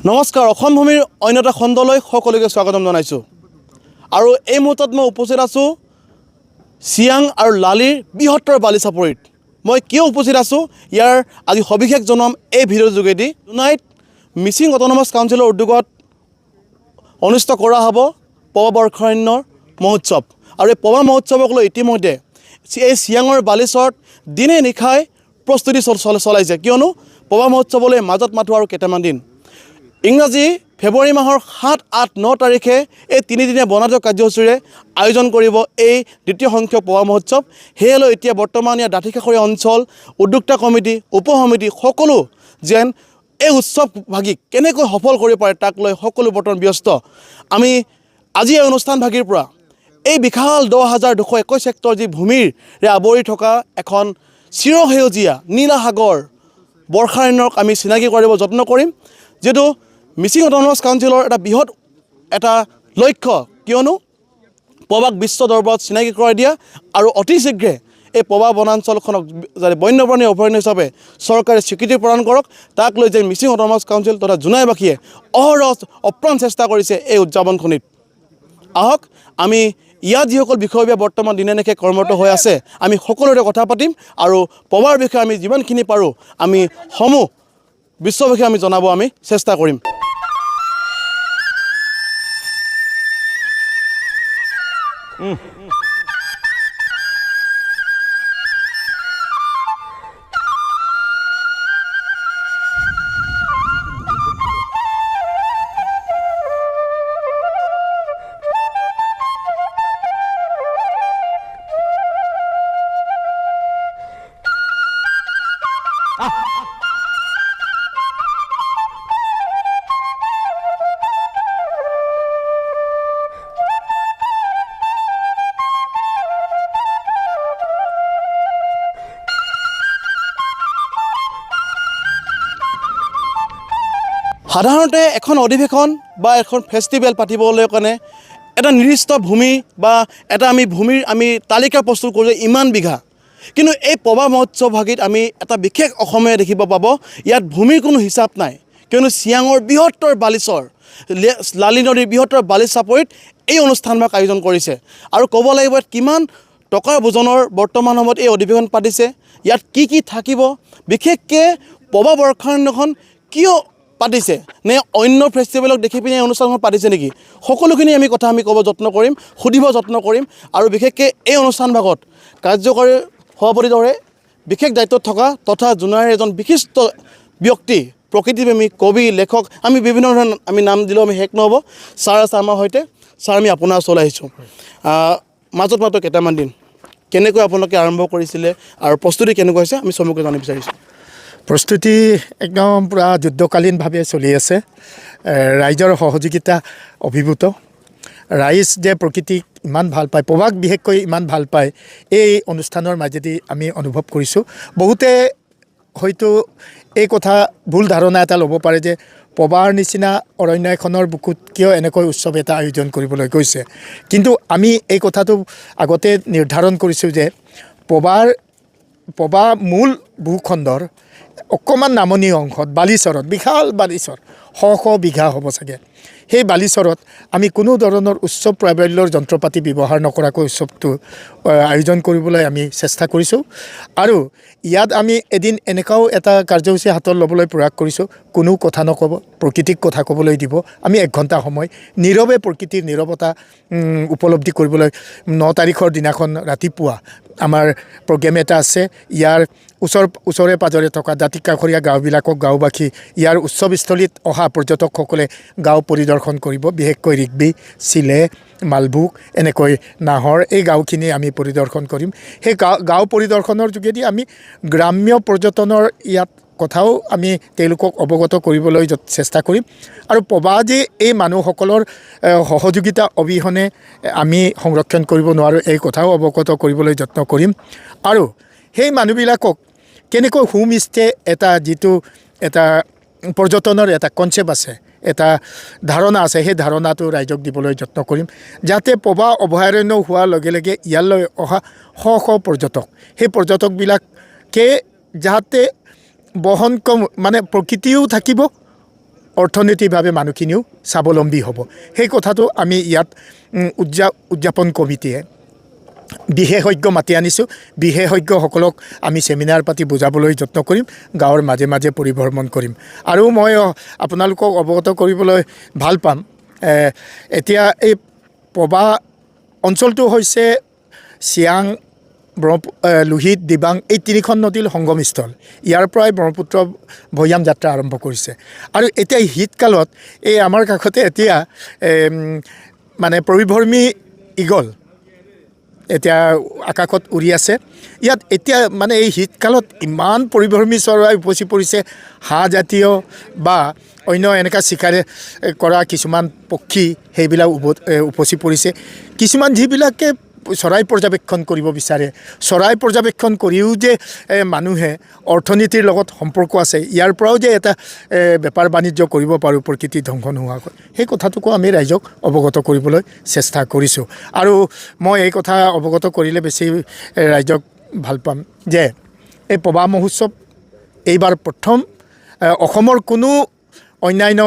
নমস্কাৰ অসম ভূমিৰ অন্য এটা খণ্ডলৈ সকলোকে স্বাগতম জনাইছোঁ আৰু এই মুহূৰ্তত মই উপস্থিত আছোঁ চিয়াং আৰু লালিৰ বৃহত্তৰ বালিচাপৰিত। মই কিয় উপস্থিত আছোঁ ইয়াৰ আজি সবিশেষ জনাম এই ভিডিঅ'ৰ যোগেদি। জুনাইত মিচিং অট'নমাছ কাউন্সিলৰ উদ্যোগত অনুষ্ঠিত কৰা হ'ব পবা বৰ্ষাৰণ্যৰ মহোৎসৱ আৰু এই পবা মহোৎসৱক লৈ ইতিমধ্যে এই চিয়াঙৰ বালিচৰত দিনে নিশাই প্ৰস্তুতি চলাইছে, কিয়নো পবা মহোৎসৱলৈ মাজত মাথো আৰু কেইটামান দিন। ইংৰাজী ফেব্ৰুৱাৰী মাহৰ 7, 8, 9 তাৰিখে এই তিনিদিনীয়া বৰ্ণাঢ্য কাৰ্যসূচীৰে আয়োজন কৰিব এই দ্বিতীয় সংখ্যক পবা মহোৎসৱ। সেয়েলৈ এতিয়া বৰ্তমান ইয়াৰ দাঁতিকাষৰীয়া অঞ্চল, উদ্যোক্তা কমিটি, উপসমিতি সকলো যেন এই উৎসৱভাগীক কেনেকৈ সফল কৰিব পাৰে তাক লৈ সকলো বৰ্তমান ব্যস্ত। আমি আজি এই অনুষ্ঠানভাগীৰ পৰা এই বিশাল 10,221 হেক্টৰ যি ভূমিৰে আৱৰি থকা এখন চিৰসেউজীয়া নীলা সাগৰ বৰ্ষাৰণ্যক আমি চিনাকি কৰিব যত্ন কৰিম, যিহেতু মিচিং অট'নমাছ কাউন্সিলৰ এটা বৃহৎ এটা লক্ষ্য, কিয়নো পবাক বিশ্ব দৰবাৰত চিনাকি কৰাই দিয়া আৰু অতি শীঘ্ৰে এই পবা বনাঞ্চলখনক যাতে বন্যপ্ৰাণী অভয়াৰণ্য হিচাপে চৰকাৰে স্বীকৃতি প্ৰদান কৰক, তাক লৈ যে মিচিং অট'নমাছ কাউন্সিল তথা জোনাইবাসীয়ে অহৰহ অপ্ৰাণ চেষ্টা কৰিছে এই উদযাপনখনিত। আহক আমি ইয়াত যিসকল বিষয়ববীয়া বৰ্তমান দিনে নিশাই কৰ্মৰত হৈ আছে আমি সকলোৰে কথা পাতিম আৰু পবাৰ বিষয়ে আমি যিমানখিনি পাৰোঁ আমি সমূহ বিশ্ববাসীক আমি জনাব আমি চেষ্টা কৰিম। সাধাৰণতে এখন অধিৱেশন বা এখন ফেষ্টিভেল পাতিবলৈ কাৰণে এটা নিৰ্দিষ্ট ভূমি বা এটা ভূমিৰ তালিকা প্ৰস্তুত কৰোঁ ইমান বিঘা, কিন্তু এই পবা মহোৎসৱভাগীত আমি এটা বিশেষ অসমীয়া দেখিব পাব, ইয়াত ভূমিৰ কোনো হিচাপ নাই, কিয়নো চিয়াঙৰ বৃহত্তৰ বালিচৰ লালি নদীৰ বৃহত্তৰ বালিচাপৰিত এই অনুষ্ঠানভাগ আয়োজন কৰিছে। আৰু ক'ব লাগিব ইয়াত কিমান টকাৰ বুজনৰ বৰ্তমান সময়ত এই অধিৱেশন পাতিছে, ইয়াত কি কি থাকিব, বিশেষকৈ পবা বৰ্ষাৰণ্যখন কিয় পাতিছে, নে অন্য ফেষ্টিভেলক দেখি পিনে এই অনুষ্ঠানখন পাতিছে নেকি, সকলোখিনি আমি ক'ব যত্ন কৰিম, সুধিব যত্ন কৰিম। আৰু বিশেষকৈ এই অনুষ্ঠানভাগত কাৰ্যকৰী সভাপতিৰে বিশেষ দায়িত্বত থকা তথা জোনাইৰ এজন বিশিষ্ট ব্যক্তি, প্ৰকৃতিপ্ৰেমী, কবি, লেখক, আমি বিভিন্ন ধৰণৰ নাম দিলেও আমি শেষ নহ'ব, ছাৰ আছে আমাৰ সৈতে। ছাৰ, আমি আপোনাৰ ওচৰলৈ আহিছোঁ। মাজত মাত্ৰ কেইটামান দিন কেনেকৈ আপোনালোকে আৰম্ভ কৰিছিলে আৰু প্ৰস্তুতি কেনেকুৱা হৈছে আমি চমুকৈ জানিব বিচাৰিছোঁ। প্ৰস্তুতি একদম পূৰা যুদ্ধকালীনভাৱে চলি আছে। ৰাইজৰ সহযোগিতা অভিভূত। ৰাইজ যে প্ৰকৃতিক ইমান ভাল পায়, পবাক বিশেষকৈ ইমান ভাল পায়, এই অনুষ্ঠানৰ মাজেদি আমি অনুভৱ কৰিছোঁ। বহুতে হয়তো এই কথা ভুল ধাৰণা এটা ল'ব পাৰে যে পবাৰ নিচিনা অৰণ্য এখনৰ বুকুত কিয় এনেকৈ উৎসৱ এটা আয়োজন কৰিবলৈ গৈছে, কিন্তু আমি এই কথাটো আগতে নিৰ্ধাৰণ কৰিছোঁ যে পবা মূল ভূখণ্ডৰ অকণমান নামনি অংশত বালিচৰত, বিশাল বালিচৰ 100 বিঘা হ'ব চাগে, সেই বালিচৰত আমি কোনো ধৰণৰ উচ্চ প্ৰাবল্যৰ যন্ত্ৰপাতি ব্যৱহাৰ নকৰাকৈ উৎসৱটো আয়োজন কৰিবলৈ আমি চেষ্টা কৰিছোঁ। আৰু ইয়াত আমি এদিন এনেকুৱাও এটা কাৰ্যসূচী হাতত ল'বলৈ প্ৰয়াস কৰিছোঁ, কোনো কথা নক'ব, প্ৰকৃতিক কথা ক'বলৈ দিব। আমি 1 ঘণ্টা সময় নীৰৱে প্ৰকৃতিৰ নীৰৱতা উপলব্ধি কৰিবলৈ 9 তাৰিখৰ দিনাখন ৰাতিপুৱা আমাৰ প্ৰগ্ৰেম এটা আছে। ইয়াৰ ওচৰে পাজৰে থকা দাঁতিকাষৰীয়া গাঁওবিলাকক গাঁওবাসী ইয়াৰ উৎসৱস্থলীত অহা পৰ্যটকসকলে গাঁও পৰিদৰ্শন কৰিব, বিশেষকৈ ৰিগবি, চিলে, মালভোগ, এনেকৈ নাহৰ এই গাঁওখিনি আমি পৰিদৰ্শন কৰিম। সেই গাঁও পৰিদৰ্শনৰ যোগেদি আমি গ্ৰাম্য পৰ্যটনৰ ইয়াত কথাও আমি তেওঁলোকক অৱগত কৰিবলৈ চেষ্টা কৰিম। আৰু পবা যে এই মানুহসকলৰ সহযোগিতা অবিহনে আমি সংৰক্ষণ কৰিব নোৱাৰোঁ, এই কথাও অৱগত কৰিবলৈ যত্ন কৰিম। আৰু সেই মানুহবিলাকক কেনেকৈ হোম ষ্টে যিটো এটা পৰ্যটনৰ এটা কনচেপ্ট আছে, এটা ধাৰণা আছে, সেই ধাৰণাটো ৰাইজক দিবলৈ যত্ন কৰিম, যাতে পবা অভয়াৰণ্য হোৱাৰ লগে লগে ইয়ালৈ অহা শ পৰ্যটক, সেই পৰ্যটকবিলাকে যাতে বহন কম মানে প্ৰকৃতিও থাকিব, অৰ্থনৈতিকভাৱে মানুহখিনিও স্বাৱলম্বী হ'ব। সেই কথাটো আমি ইয়াত উদযাপন কমিটিয়ে বিশেষজ্ঞ মাতি আনিছোঁ। বিশেষজ্ঞসকলক আমি চেমিনাৰ পাতি বুজাবলৈ যত্ন কৰিম, গাঁৱৰ মাজে মাজে পৰিভ্ৰমণ কৰিম। আৰু মই আপোনালোকক অৱগত কৰিবলৈ ভাল পাম, এতিয়া এই পবা অঞ্চলটো হৈছে চিয়াং, লোহিত, দিবাং এই তিনিখন নদীৰ সংগমস্থল। ইয়াৰ পৰাই ব্ৰহ্মপুত্ৰ ভৈয়াম যাত্ৰা আৰম্ভ কৰিছে। আৰু এতিয়া শীতকালত এই আমাৰ কাষতে এতিয়া মানে পৰিভ্ৰমী ঈগল এতিয়া আকাশত উৰি আছে। ইয়াত এতিয়া মানে এই শীতকালত ইমান পৰিভ্ৰমী চৰাই উপচি পৰিছে, হাঁহজাতীয় বা অন্য এনেকুৱা চিকাৰে কৰা কিছুমান পক্ষী সেইবিলাক উপচি পৰিছে। কিছুমান যিবিলাকে চৰাই পৰ্যবেক্ষণ কৰিব বিচাৰে, চৰাই পৰ্যবেক্ষণ কৰিও যে মানুহে অৰ্থনীতিৰ লগত সম্পৰ্ক আছে, ইয়াৰ পৰাও যে এটা বেপাৰ বাণিজ্য কৰিব পাৰোঁ প্ৰকৃতি ধ্বংস নোহোৱাকৈ, সেই কথাটোকো আমি ৰাইজক অৱগত কৰিবলৈ চেষ্টা কৰিছোঁ। আৰু মই এই কথা অৱগত কৰিলে বেছি ৰাইজক ভাল পাম যে এই পবা মহোৎসৱ এইবাৰ প্ৰথম অসমৰ কোনো অন্যান্য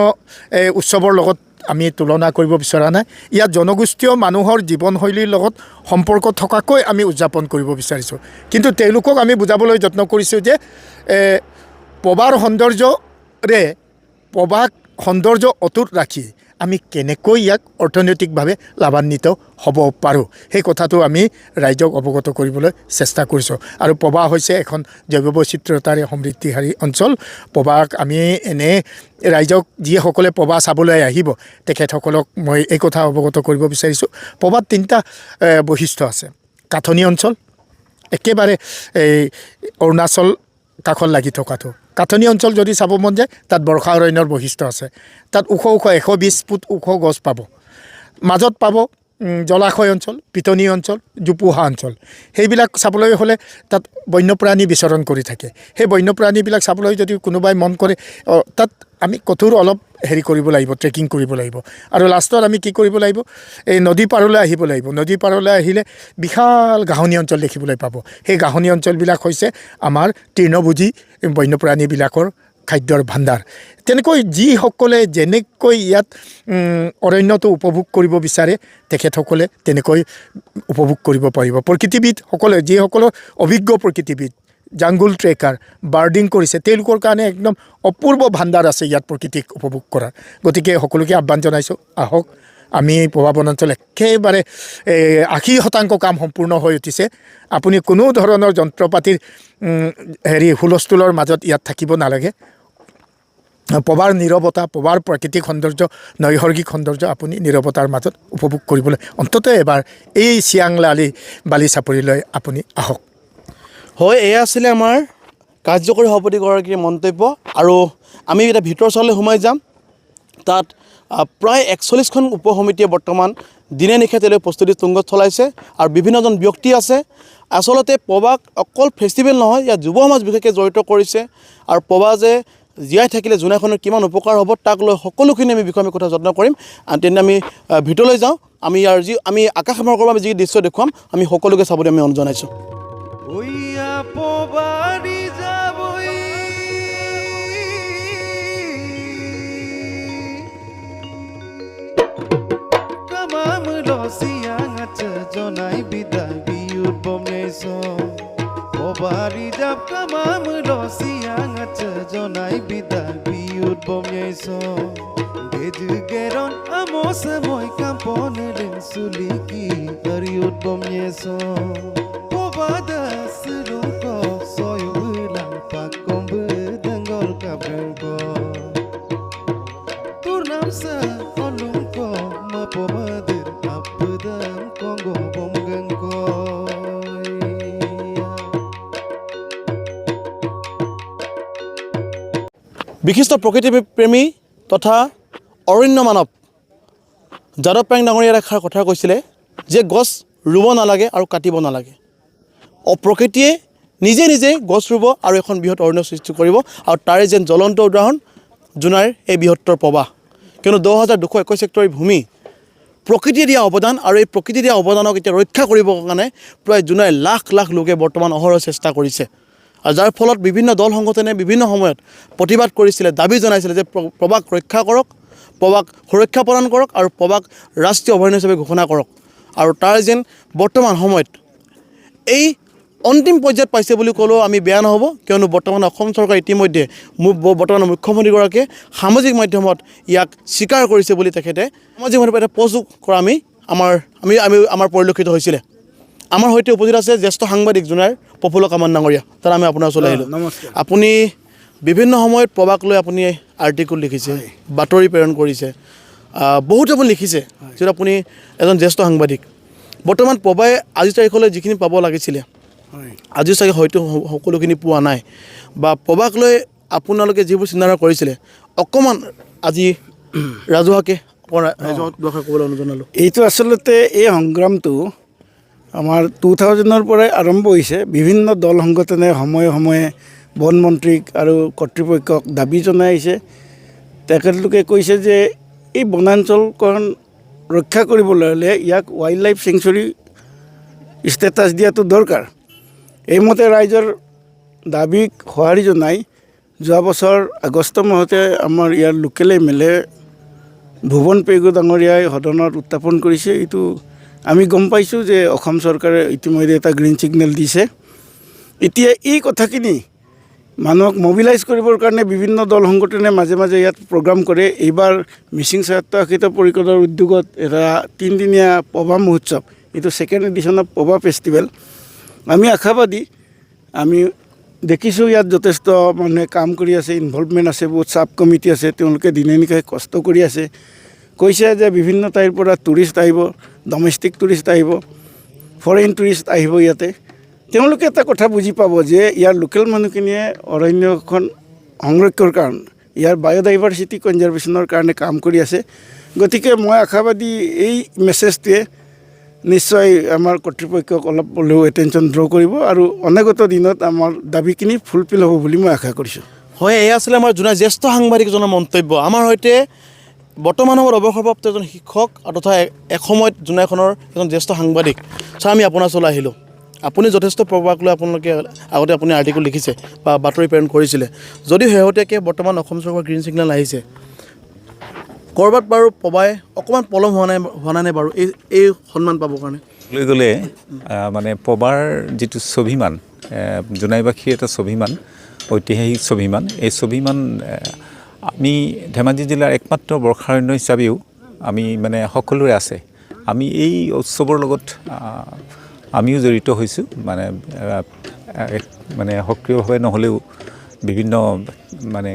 উৎসৱৰ লগত আমি তুলনা কৰিব বিচৰা নাই। ইয়াত জনগোষ্ঠীয় মানুহৰ জীৱনশৈলীৰ লগত সম্পৰ্ক থকাকৈ আমি উদযাপন কৰিব বিচাৰিছোঁ। কিন্তু তেওঁলোকক আমি বুজাবলৈ যত্ন কৰিছোঁ যে পবাৰ সৌন্দৰ্যৰে পবাক সৌন্দৰ্য অটুট ৰাখি আমি কেনেকৈ ইয়াক অৰ্থনৈতিকভাৱে লাভান্বিত হ'ব পাৰোঁ, সেই কথাটো আমি ৰাইজক অৱগত কৰিবলৈ চেষ্টা কৰিছোঁ। আৰু পবা হৈছে এখন জৈৱ বৈচিত্ৰতাৰে সমৃদ্ধিশালী অঞ্চল। পবাক আমি এনে ৰাইজক যিসকলে পবা চাবলৈ আহিব তেখেতসকলক মই এই কথা অৱগত কৰিব বিচাৰিছোঁ। পবাত 3টা বৈশিষ্ট্য আছে। কাঠনি অঞ্চল, একেবাৰে এই অৰুণাচল কাষত লাগি থকাটো কাঠনি অঞ্চল যদি চাব মন যায়, তাত বৰ্ষা অৰণ্যৰ বৈশিষ্ট্য আছে। তাত ওখ 120 ফুট ওখ গছ পাব। মাজত পাব জলাশয় অঞ্চল, পিটনি অঞ্চল, জোপোহা অঞ্চল। সেইবিলাক চাবলৈ হ'লে তাত বন্যপ্ৰাণী বিচৰণ কৰি থাকে। সেই বন্যপ্ৰাণীবিলাক চাবলৈ যদি কোনোবাই মন কৰে, তাত আমি কঠোৰ অলপ কৰিব লাগিব, ট্ৰেকিং কৰিব লাগিব। আৰু লাষ্টত আমি কি কৰিব লাগিব, এই নদী পাৰলৈ আহিব লাগিব। নদী পাৰলৈ আহিলে বিশাল ঘাঁহনি অঞ্চল দেখিবলৈ পাব। সেই ঘাঁহনি অঞ্চলবিলাক হৈছে আমাৰ তৃণভোজী বন্যপ্ৰাণীবিলাকৰ খাদ্যৰ ভাণ্ডাৰ। তেনেকৈ যিসকলে যেনেকৈ ইয়াত অৰণ্যটো উপভোগ কৰিব বিচাৰে তেখেতসকলে তেনেকৈ উপভোগ কৰিব পাৰিব। প্ৰকৃতিবিদসকলে, যিসকলৰ অভিজ্ঞ প্ৰকৃতিবিদ, জাংগুল ট্ৰেকাৰ, বাৰ্ডিং কৰিছে, তেওঁলোকৰ কাৰণে একদম অপূৰ্ব ভাণ্ডাৰ আছে ইয়াত প্ৰকৃতিক উপভোগ কৰাৰ। গতিকে সকলোকে আহ্বান জনাইছোঁ, আহক। আমি পবা বনাঞ্চল একেবাৰে 80% কাম সম্পূৰ্ণ হৈ উঠিছে। আপুনি কোনো ধৰণৰ যন্ত্ৰ পাতিৰ হুলস্থুলৰ মাজত ইয়াত থাকিব নালাগে। পবাৰ নীৰৱতা, পবাৰ প্ৰাকৃতিক সৌন্দৰ্য, নৈসৰ্গিক সৌন্দৰ্য আপুনি নীৰৱতাৰ মাজত উপভোগ কৰিবলৈ অন্ততঃ এবাৰ এই চিয়াং লালি বালি চাপৰিলৈ আপুনি আহক। হয়, এয়া আছিলে আমাৰ কাৰ্যকৰী সভাপতিগৰাকীৰ মন্তব্য। আৰু আমি এতিয়া ভিতৰ চাললৈ সোমাই যাম। তাত প্ৰায় 41খন উপসমিতিয়ে বৰ্তমান দিনে নিশে তেওঁলোকে প্ৰস্তুতি তুংগত চলাইছে আৰু বিভিন্নজন ব্যক্তি আছে। আচলতে পবাক অকল ফেষ্টিভেল নহয়, ইয়াত যুৱ সমাজ বিশেষকৈ জড়িত কৰিছে। আৰু পবা যে জীয়াই থাকিলে জোনাইখনৰ কিমান উপকাৰ হ'ব তাক লৈ সকলোখিনি আমি বিষয়ে কথা যত্ন কৰিম। তেন্তে আমি ভিতৰলৈ যাওঁ। আমি ইয়াৰ আমি আকাশ মাৰ্গৰ আমি যি দৃশ্য দেখুৱাম আমি সকলোকে চাবলৈ আমি অনুৰোধ জনাইছোঁ। জনাই বিদায় বিয়ুত বমেছো পবাৰি যাব কামাম লচিয়াং আছে জনাই বিদায় বিয়ুত বমেছো গেজু গেৰন আমোস মই কাম্পনে লেন সুলিকি আৰিয়ুত বমেছো পবাদাস ৰুক সয়ুলাং পাকম্ব দঙ্গল কাব্ৰঙ্গ তোৰ নাম সা অলুংক মা পবাদে বিশিষ্ট প্ৰকৃতিপ্ৰেমী তথা অৰণ্য মানৱ যাদৱ পায়েং ডাঙৰীয়াৰ এষাৰ কথা কৈছিলে যে গছ ৰুব নালাগে আৰু কাটিব নালাগে। প্ৰকৃতিয়ে নিজে নিজে গছ ৰুব আৰু এখন বৃহৎ অৰণ্য সৃষ্টি কৰিব। আৰু তাৰে যেন জ্বলন্ত উদাহৰণ জোনাইৰ এই বৃহত্তৰ পবা। কিয়নো 10,221 হেক্টৰ ভূমি প্ৰকৃতিয়ে দিয়া অৱদান, আৰু এই প্ৰকৃতি দিয়া অৱদানক এতিয়া ৰক্ষা কৰিবৰ কাৰণে প্ৰায় জোনাইৰ লাখ লাখ লোকে বৰ্তমান অহৰহ চেষ্টা কৰিছে। আৰু যাৰ ফলত বিভিন্ন দল সংগঠনে বিভিন্ন সময়ত প্ৰতিবাদ কৰিছিলে, দাবী জনাইছিলে যে পবাক ৰক্ষা কৰক, পবাক সুৰক্ষা প্ৰদান কৰক আৰু পবাক ৰাষ্ট্ৰীয় অভয়াৰণ্য হিচাপে ঘোষণা কৰক। আৰু তাৰ যেন বৰ্তমান সময়ত এই অন্তিম পৰ্যায়ত পাইছে বুলি ক'লেও আমি বেয়া নহ'ব, কিয়নো বৰ্তমান অসম চৰকাৰ ইতিমধ্যে বৰ্তমানৰ মুখ্যমন্ত্ৰীগৰাকীয়ে সামাজিক মাধ্যমত ইয়াক স্বীকাৰ কৰিছে বুলি তেখেতে সামাজিক মাধ্যমত এটা প'ষ্ট কৰা আমাৰ পৰিলক্ষিত হৈছিলে। আমাৰ সৈতে উপস্থিত আছে জ্যেষ্ঠ সাংবাদিক জোনাৰ প্ৰফুল্ল কামান ডাঙৰীয়া। তাৰ আমি আপোনাৰ ওচৰলৈ আহিলোঁ। নমস্কাৰ। আপুনি বিভিন্ন সময়ত পবাক লৈ আপুনি আৰ্টিকল লিখিছে, বাতৰি প্ৰেৰণ কৰিছে, বহুত আপুনি লিখিছে, যিহেতু আপুনি এজন জ্যেষ্ঠ সাংবাদিক। বৰ্তমান পবাই আজিৰ তাৰিখলৈ যিখিনি পাব লাগিছিলে আজিও চাগে হয়তো সকলোখিনি পোৱা নাই, বা পবাক লৈ আপোনালোকে যিবোৰ চিন্তাধাৰা কৰিছিলে অকণমান আজি ৰাজহুৱাকৈ ক'বলৈ অনুৰোধ জনালোঁ। এইটো আচলতে এই সংগ্ৰামটো আমাৰ 2000ৰ পৰাই আৰম্ভ হৈছে। বিভিন্ন দল সংগঠনে সময়ে সময়ে বন মন্ত্ৰীক আৰু কৰ্তৃপক্ষক দাবী জনাই আহিছে। তেখেতলোকে কৈছে যে এই বনাঞ্চলখন ৰক্ষা কৰিবলৈ হ'লে ইয়াক ৱাইল্ড লাইফ চেংচুৰী ষ্টেটাছ দিয়াটো দৰকাৰ। এইমতে ৰাইজৰ দাবীক সঁহাৰি জনাই যোৱা বছৰ আগষ্ট মাহতে আমাৰ ইয়াৰ লোকেল MLA ভুৱন পেগু ডাঙৰীয়াই সদনত উত্থাপন কৰিছে। এইটো আমি গম পাইছোঁ যে অসম চৰকাৰে ইতিমধ্যে এটা গ্ৰীণ ছিগনেল দিছে। এতিয়া এই কথাখিনি মানুহক মবিলাইজ কৰিবৰ কাৰণে বিভিন্ন দল সংগঠনে মাজে মাজে ইয়াত প্ৰগ্ৰাম কৰে। এইবাৰ মিচিং স্বায়ত্তশাসিত পৰিষদৰ উদ্যোগত এটা 3দিনীয়া পবা মহোৎসৱ, এইটো 2nd addition of Poba festival. আমি আশাবাদী, আমি দেখিছোঁ ইয়াত যথেষ্ট মানুহে কাম কৰি আছে, ইনভলভমেণ্ট আছে, বহুত ছাব কমিটি আছে, তেওঁলোকে দিনে নিশাই কষ্ট কৰি আছে। কৈছে যে বিভিন্ন ঠাইৰ পৰা টুৰিষ্ট আহিব, ডমেষ্টিক টুৰিষ্ট আহিব, ফৰেইন টুৰিষ্ট আহিব ইয়াতে। তেওঁলোকে এটা কথা বুজি পাব যে ইয়াৰ লোকেল মানুহখিনিয়ে অৰণ্যখন সংৰক্ষণৰ কাৰণে, ইয়াৰ বায়'ডাইভাৰ্চিটি কনজাৰ্ভেশ্যনৰ কাৰণে কাম কৰি আছে। গতিকে মই আশাবাদী এই মেছেজটোৱে নিশ্চয় আমাৰ কৰ্তৃপক্ষক অলপ হ'লেও এটেনশ্যন ড্ৰ কৰিব আৰু অনাগত দিনত আমাৰ দাবীখিনি ফুলফিল হ'ব বুলি মই আশা কৰিছোঁ। হয়, এয়া আছিলে আমাৰ জোনাৰ জ্যেষ্ঠ সাংবাদিকজনৰ মন্তব্য। আমাৰ সৈতে বৰ্তমান সময়ত অৱসৰপ্ৰাপ্ত এজন শিক্ষক আৰু তথা এসময়ত জোনাইখনৰ এজন জ্যেষ্ঠ সাংবাদিক। ছাৰ, আমি আপোনাৰ ওচৰলৈ আহিলোঁ। আপুনি যথেষ্ট পবাক লৈ আপোনালোকে আগতে আপুনি আৰ্টিকল লিখিছে বা বাতৰি প্ৰেৰণ কৰিছিলে, যদিও শেহতীয়াকৈ বৰ্তমান অসম চৰকাৰৰ গ্ৰীণ ছিগনেল আহিছে, ক'ৰবাত বাৰু পবাই অকণমান পলম হোৱা নাই বাৰু এই সন্মান পাবৰ কাৰণে? লৈ গ'লে মানে পবাৰ যিটো স্বাভিমান, জোনাইবাসীৰ এটা স্বাভিমান, ঐতিহাসিক স্বাভিমান, এই স্বাভিমান আমি ধেমাজি জিলাৰ একমাত্ৰ বৰ্ষাৰণ্য হিচাপেও আমি মানে সকলোৰে আছে। আমি এই উৎসৱৰ লগত আমিও জড়িত হৈছোঁ, মানে সক্ৰিয়ভাৱে নহ'লেও বিভিন্ন মানে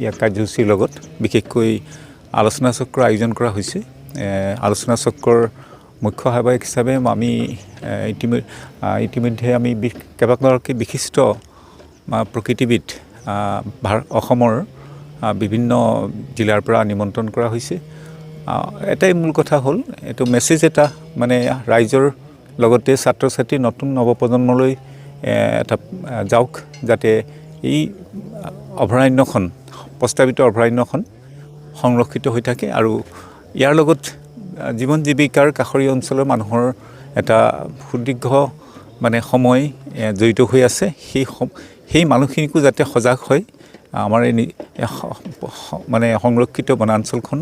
ইয়াৰ কাৰ্যসূচীৰ লগত। বিশেষকৈ আলোচনা চক্ৰ আয়োজন কৰা হৈছে। আলোচনা চক্ৰৰ মুখ্য সহায়ক হিচাপে আমি ইতিমধ্যে আমি কেইবাগৰাকী বিশিষ্ট প্ৰকৃতিবিদ অসমৰ বিভিন্ন জিলাৰ পৰা নিমন্ত্ৰণ কৰা হৈছে। এটাই মূল কথা হ'ল, এইটো মেছেজ এটা মানে ৰাইজৰ লগতে ছাত্ৰ ছাত্ৰী নতুন নৱপ্ৰজন্মলৈ এটা যাওক, যাতে এই অভয়াৰণ্যখন, প্ৰস্তাৱিত অভয়াৰণ্যখন সংৰক্ষিত হৈ থাকে আৰু ইয়াৰ লগত জীৱন জীৱিকাৰ কাষৰীয়া অঞ্চলৰ মানুহৰ এটা সুদীৰ্ঘ মানে সময় জড়িত হৈ আছে। সেই মানুহখিনিকো যাতে সজাগ হয়, আমাৰ এই মানে সংৰক্ষিত বনাঞ্চলখন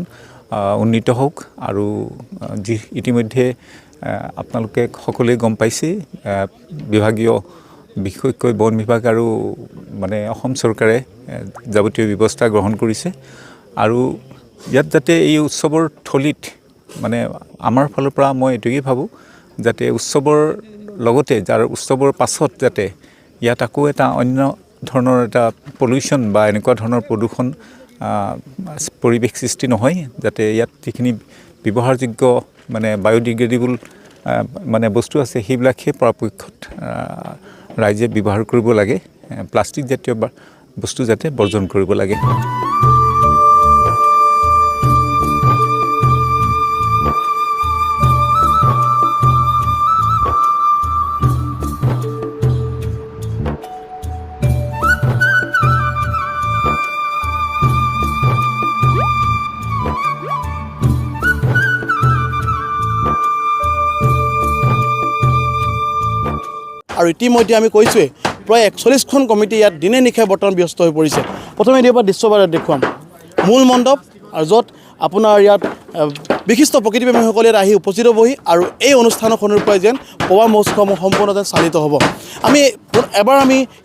উন্নীত হওক। আৰু যি ইতিমধ্যে আপোনালোকে সকলোৱে গম পাইছে, বিভাগীয় বিশেষকৈ বন বিভাগ আৰু মানে অসম চৰকাৰে যাৱতীয় ব্যৱস্থা গ্ৰহণ কৰিছে। আৰু ইয়াত যাতে এই উৎসৱৰ থলীত মানে আমাৰ ফালৰ পৰা মই এইটোৱেই ভাবোঁ, যাতে উৎসৱৰ লগতে যাৰ উৎসৱৰ পাছত যাতে ইয়াত আকৌ এটা অন্য ধৰণৰ এটা পলিউশ্যন বা এনেকুৱা ধৰণৰ প্ৰদূষণ পৰিৱেশ সৃষ্টি নহয়, যাতে ইয়াত যিখিনি ব্যৱহাৰযোগ্য মানে বায়'ডিগ্ৰেডেবল মানে বস্তু আছে সেইবিলাকহে পৰাপক্ষত ৰাইজে ব্যৱহাৰ কৰিব লাগে। প্লাষ্টিক জাতীয় বস্তু যাতে বৰ্জন কৰিব লাগে। আৰু ইতিমধ্যে আমি কৈছোঁৱেই প্ৰায় 41খন কমিটি ইয়াত দিনে নিশাই বৰ্তমান ব্যস্ত হৈ পৰিছে। প্ৰথমে এবাৰ দৃশ্যবাৰ দেখুৱাম মূল মণ্ডপ আৰু য'ত আপোনাৰ ইয়াত বিশিষ্ট প্ৰকৃতিপ্ৰেমীসকলে ইয়াত আহি উপস্থিত হ'বহি আৰু এই অনুষ্ঠানখনৰ পৰাই যেন পৱা মহোৎসৱ সম্পূৰ্ণ যেন চালিত হ'ব। আমি এবাৰ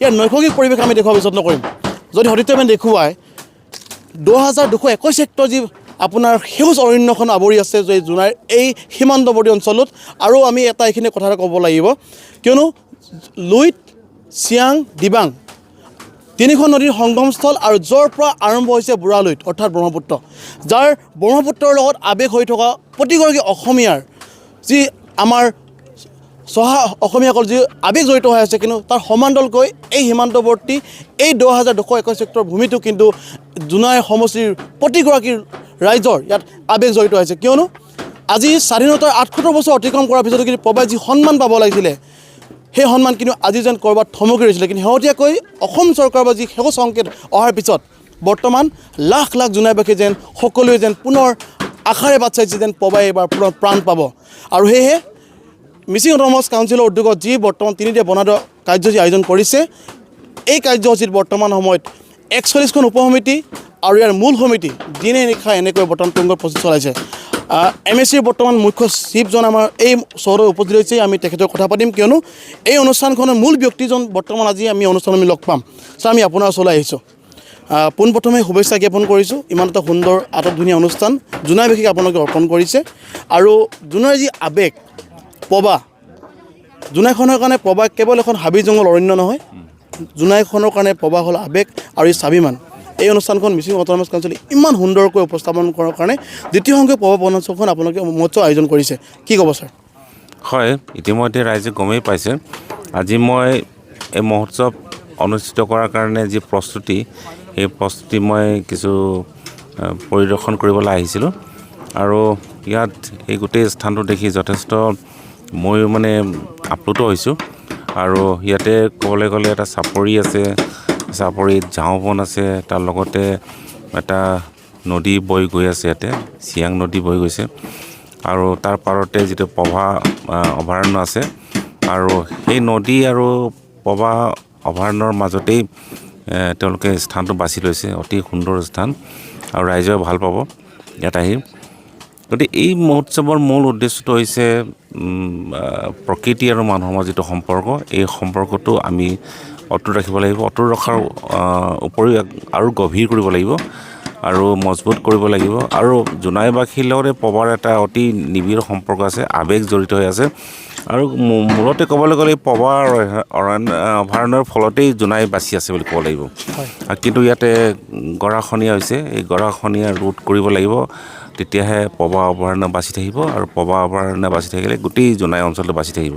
ইয়াৰ নৈসৰ্গিক পৰিৱেশ আমি দেখুৱাব যত্ন কৰিম। যদি সতীৰ্থই দেখুৱাই 2221 হেক্টৰ যি আপোনাৰ সেউজ অৰণ্যখন আৱৰি আছে যে জোনাইৰ এই সীমান্তৱৰ্তী অঞ্চলত। আৰু আমি এইখিনি কথা ক'ব লাগিব, কিয়নো লুইত, চিয়াং, দিবাং তিনিখন নদীৰ সংগমস্থল আৰু য'ৰ পৰা আৰম্ভ হৈছে বুঢ়ালুইত অৰ্থাৎ ব্ৰহ্মপুত্ৰ, যাৰ ব্ৰহ্মপুত্ৰৰ লগত আৱেগ হৈ থকা প্ৰতিগৰাকী অসমীয়াৰ যি আমাৰ চহা অসমীয়াসকল যি আৱেগ জড়িত হৈ আছে, কিন্তু তাৰ সমান্তৰালকৈ এই সীমান্তৱৰ্তী এই 2221 হেক্টৰ ভূমিটো কিন্তু জোনাই সমষ্টিৰ প্ৰতিগৰাকী ৰাইজৰ ইয়াত আৱেগ জড়িত হৈছে। কিয়নো আজি স্বাধীনতাৰ 78 বছৰ অতিক্ৰম কৰাৰ পিছতো কিন্তু পৱাই যি সন্মান পাব লাগিছিলে সেই সন্মান কিন্তু আজি যেন ক'ৰবাত থমকি ৰৈছিলে। কিন্তু শেহতীয়াকৈ অসম চৰকাৰৰ পৰা যি সেউজ সংকেত অহাৰ পিছত বৰ্তমান লাখ লাখ জোনাইবাসী যেন সকলোৱে যেন পুনৰ আশাৰে বাট চাইছে যেন পৱাই এইবাৰ পুনৰ প্ৰাণ পাব। আৰু সেয়েহে মিচিং অট'নমাছ কাউন্সিলৰ উদ্যোগত যি বৰ্তমান 3দিনীয়া বনাদৰ কাৰ্যসূচী আয়োজন কৰিছে, এই কাৰ্যসূচীত বৰ্তমান সময়ত 41খন উপসমিতি আৰু ইয়াৰ মূল সমিতি দিনে নিশাই এনেকৈ বৰ্তমান তুংগত প্ৰস্তুতি চলাইছে। MSCৰ বৰ্তমান মুখ্য চিফজন আমাৰ এই চহৰত উপস্থিত হৈছে। আমি তেখেতৰ কথা পাতিম, কিয়নো এই অনুষ্ঠানখনৰ মূল ব্যক্তিজন বৰ্তমান আজি আমি অনুষ্ঠানত লগ পাম। ছাৰ, আমি আপোনাৰ ওচৰলৈ আহিছোঁ। পোনপ্ৰথমে শুভেচ্ছা জ্ঞাপন কৰিছোঁ, ইমান এটা সুন্দৰ আটকধুনীয়া অনুষ্ঠান জোনাইবাসীক আপোনালোকে অৰ্পণ কৰিছে। আৰু জোনাইৰ যি আৱেগ পৱা, জোনাইখনৰ কাৰণে পৱা কেৱল এখন হাবি জংঘল অৰণ্য নহয়, জোনাইখনৰ কাৰণে পৱা হ'ল আৱেগ আৰু এই স্বাভিমান। এই অনুষ্ঠানখন মিচিং অট'নমাছ কাউন্সিলে ইমান সুন্দৰকৈ উপস্থাপন কৰাৰ কাৰণে দ্বিতীয় সংখ্যক পৱা বনাঞ্চলখন আপোনালোকে মহোৎসৱ আয়োজন কৰিছে, কি ক'ব ছাৰ? হয়, ইতিমধ্যে ৰাইজে গমেই পাইছে। আজি মই এই মহোৎসৱ অনুষ্ঠিত কৰাৰ কাৰণে যি প্ৰস্তুতি, সেই প্ৰস্তুতি মই কিছু পৰিদৰ্শন কৰিবলৈ আহিছিলোঁ। আৰু ইয়াত এই গোটেই স্থানটো দেখি যথেষ্ট ময়ো আপ্লুত হৈছোঁ। আৰু ইয়াতে ক'বলৈ গ'লে এটা চাপৰি আছে, চাপৰিত ঝাওঁবন আছে, তাৰ লগতে এটা নদী বৈ গৈ আছে, ইয়াতে চিয়াং নদী বৈ গৈছে। আৰু তাৰ পাৰতে যিটো পৱা অভয়াৰণ্য আছে, আৰু সেই নদী আৰু পৱা অভয়াৰণ্যৰ মাজতেই তেওঁলোকে স্থানটো বাছি লৈছে, অতি সুন্দৰ স্থান আৰু ৰাইজেও ভাল পাব ইয়াত আহি। গতিকে এই মহোৎসৱৰ মূল উদ্দেশ্যটো হৈছে প্ৰকৃতি আৰু মানুহৰ মাজত যিটো সম্পৰ্ক, এই সম্পৰ্কটো আমি অটুট ৰাখিব লাগিব। অটুট ৰখাৰ উপৰিও আৰু গভীৰ কৰিব লাগিব আৰু মজবুত কৰিব লাগিব। আৰু জোনাইবাসীৰ লগতে পৱাৰ এটা অতি নিবিড় সম্পৰ্ক আছে, আৱেগ জড়িত হৈ আছে। আৰু মূলতে ক'বলৈ গ'লে পৱা অভয়াৰণ্যৰ ফলতেই জোনাই বাচি আছে বুলি ক'ব লাগিব। কিন্তু ইয়াতে গৰাখহনীয়া হৈছে, এই গৰাখহনীয়া ৰোধ কৰিব লাগিব, তেতিয়াহে পৱা অভয়াৰণ্য বাচি থাকিব। আৰু পৱা অভয়াৰণ্য বাচি থাকিলে গোটেই জোনাই অঞ্চলটো বাচি থাকিব।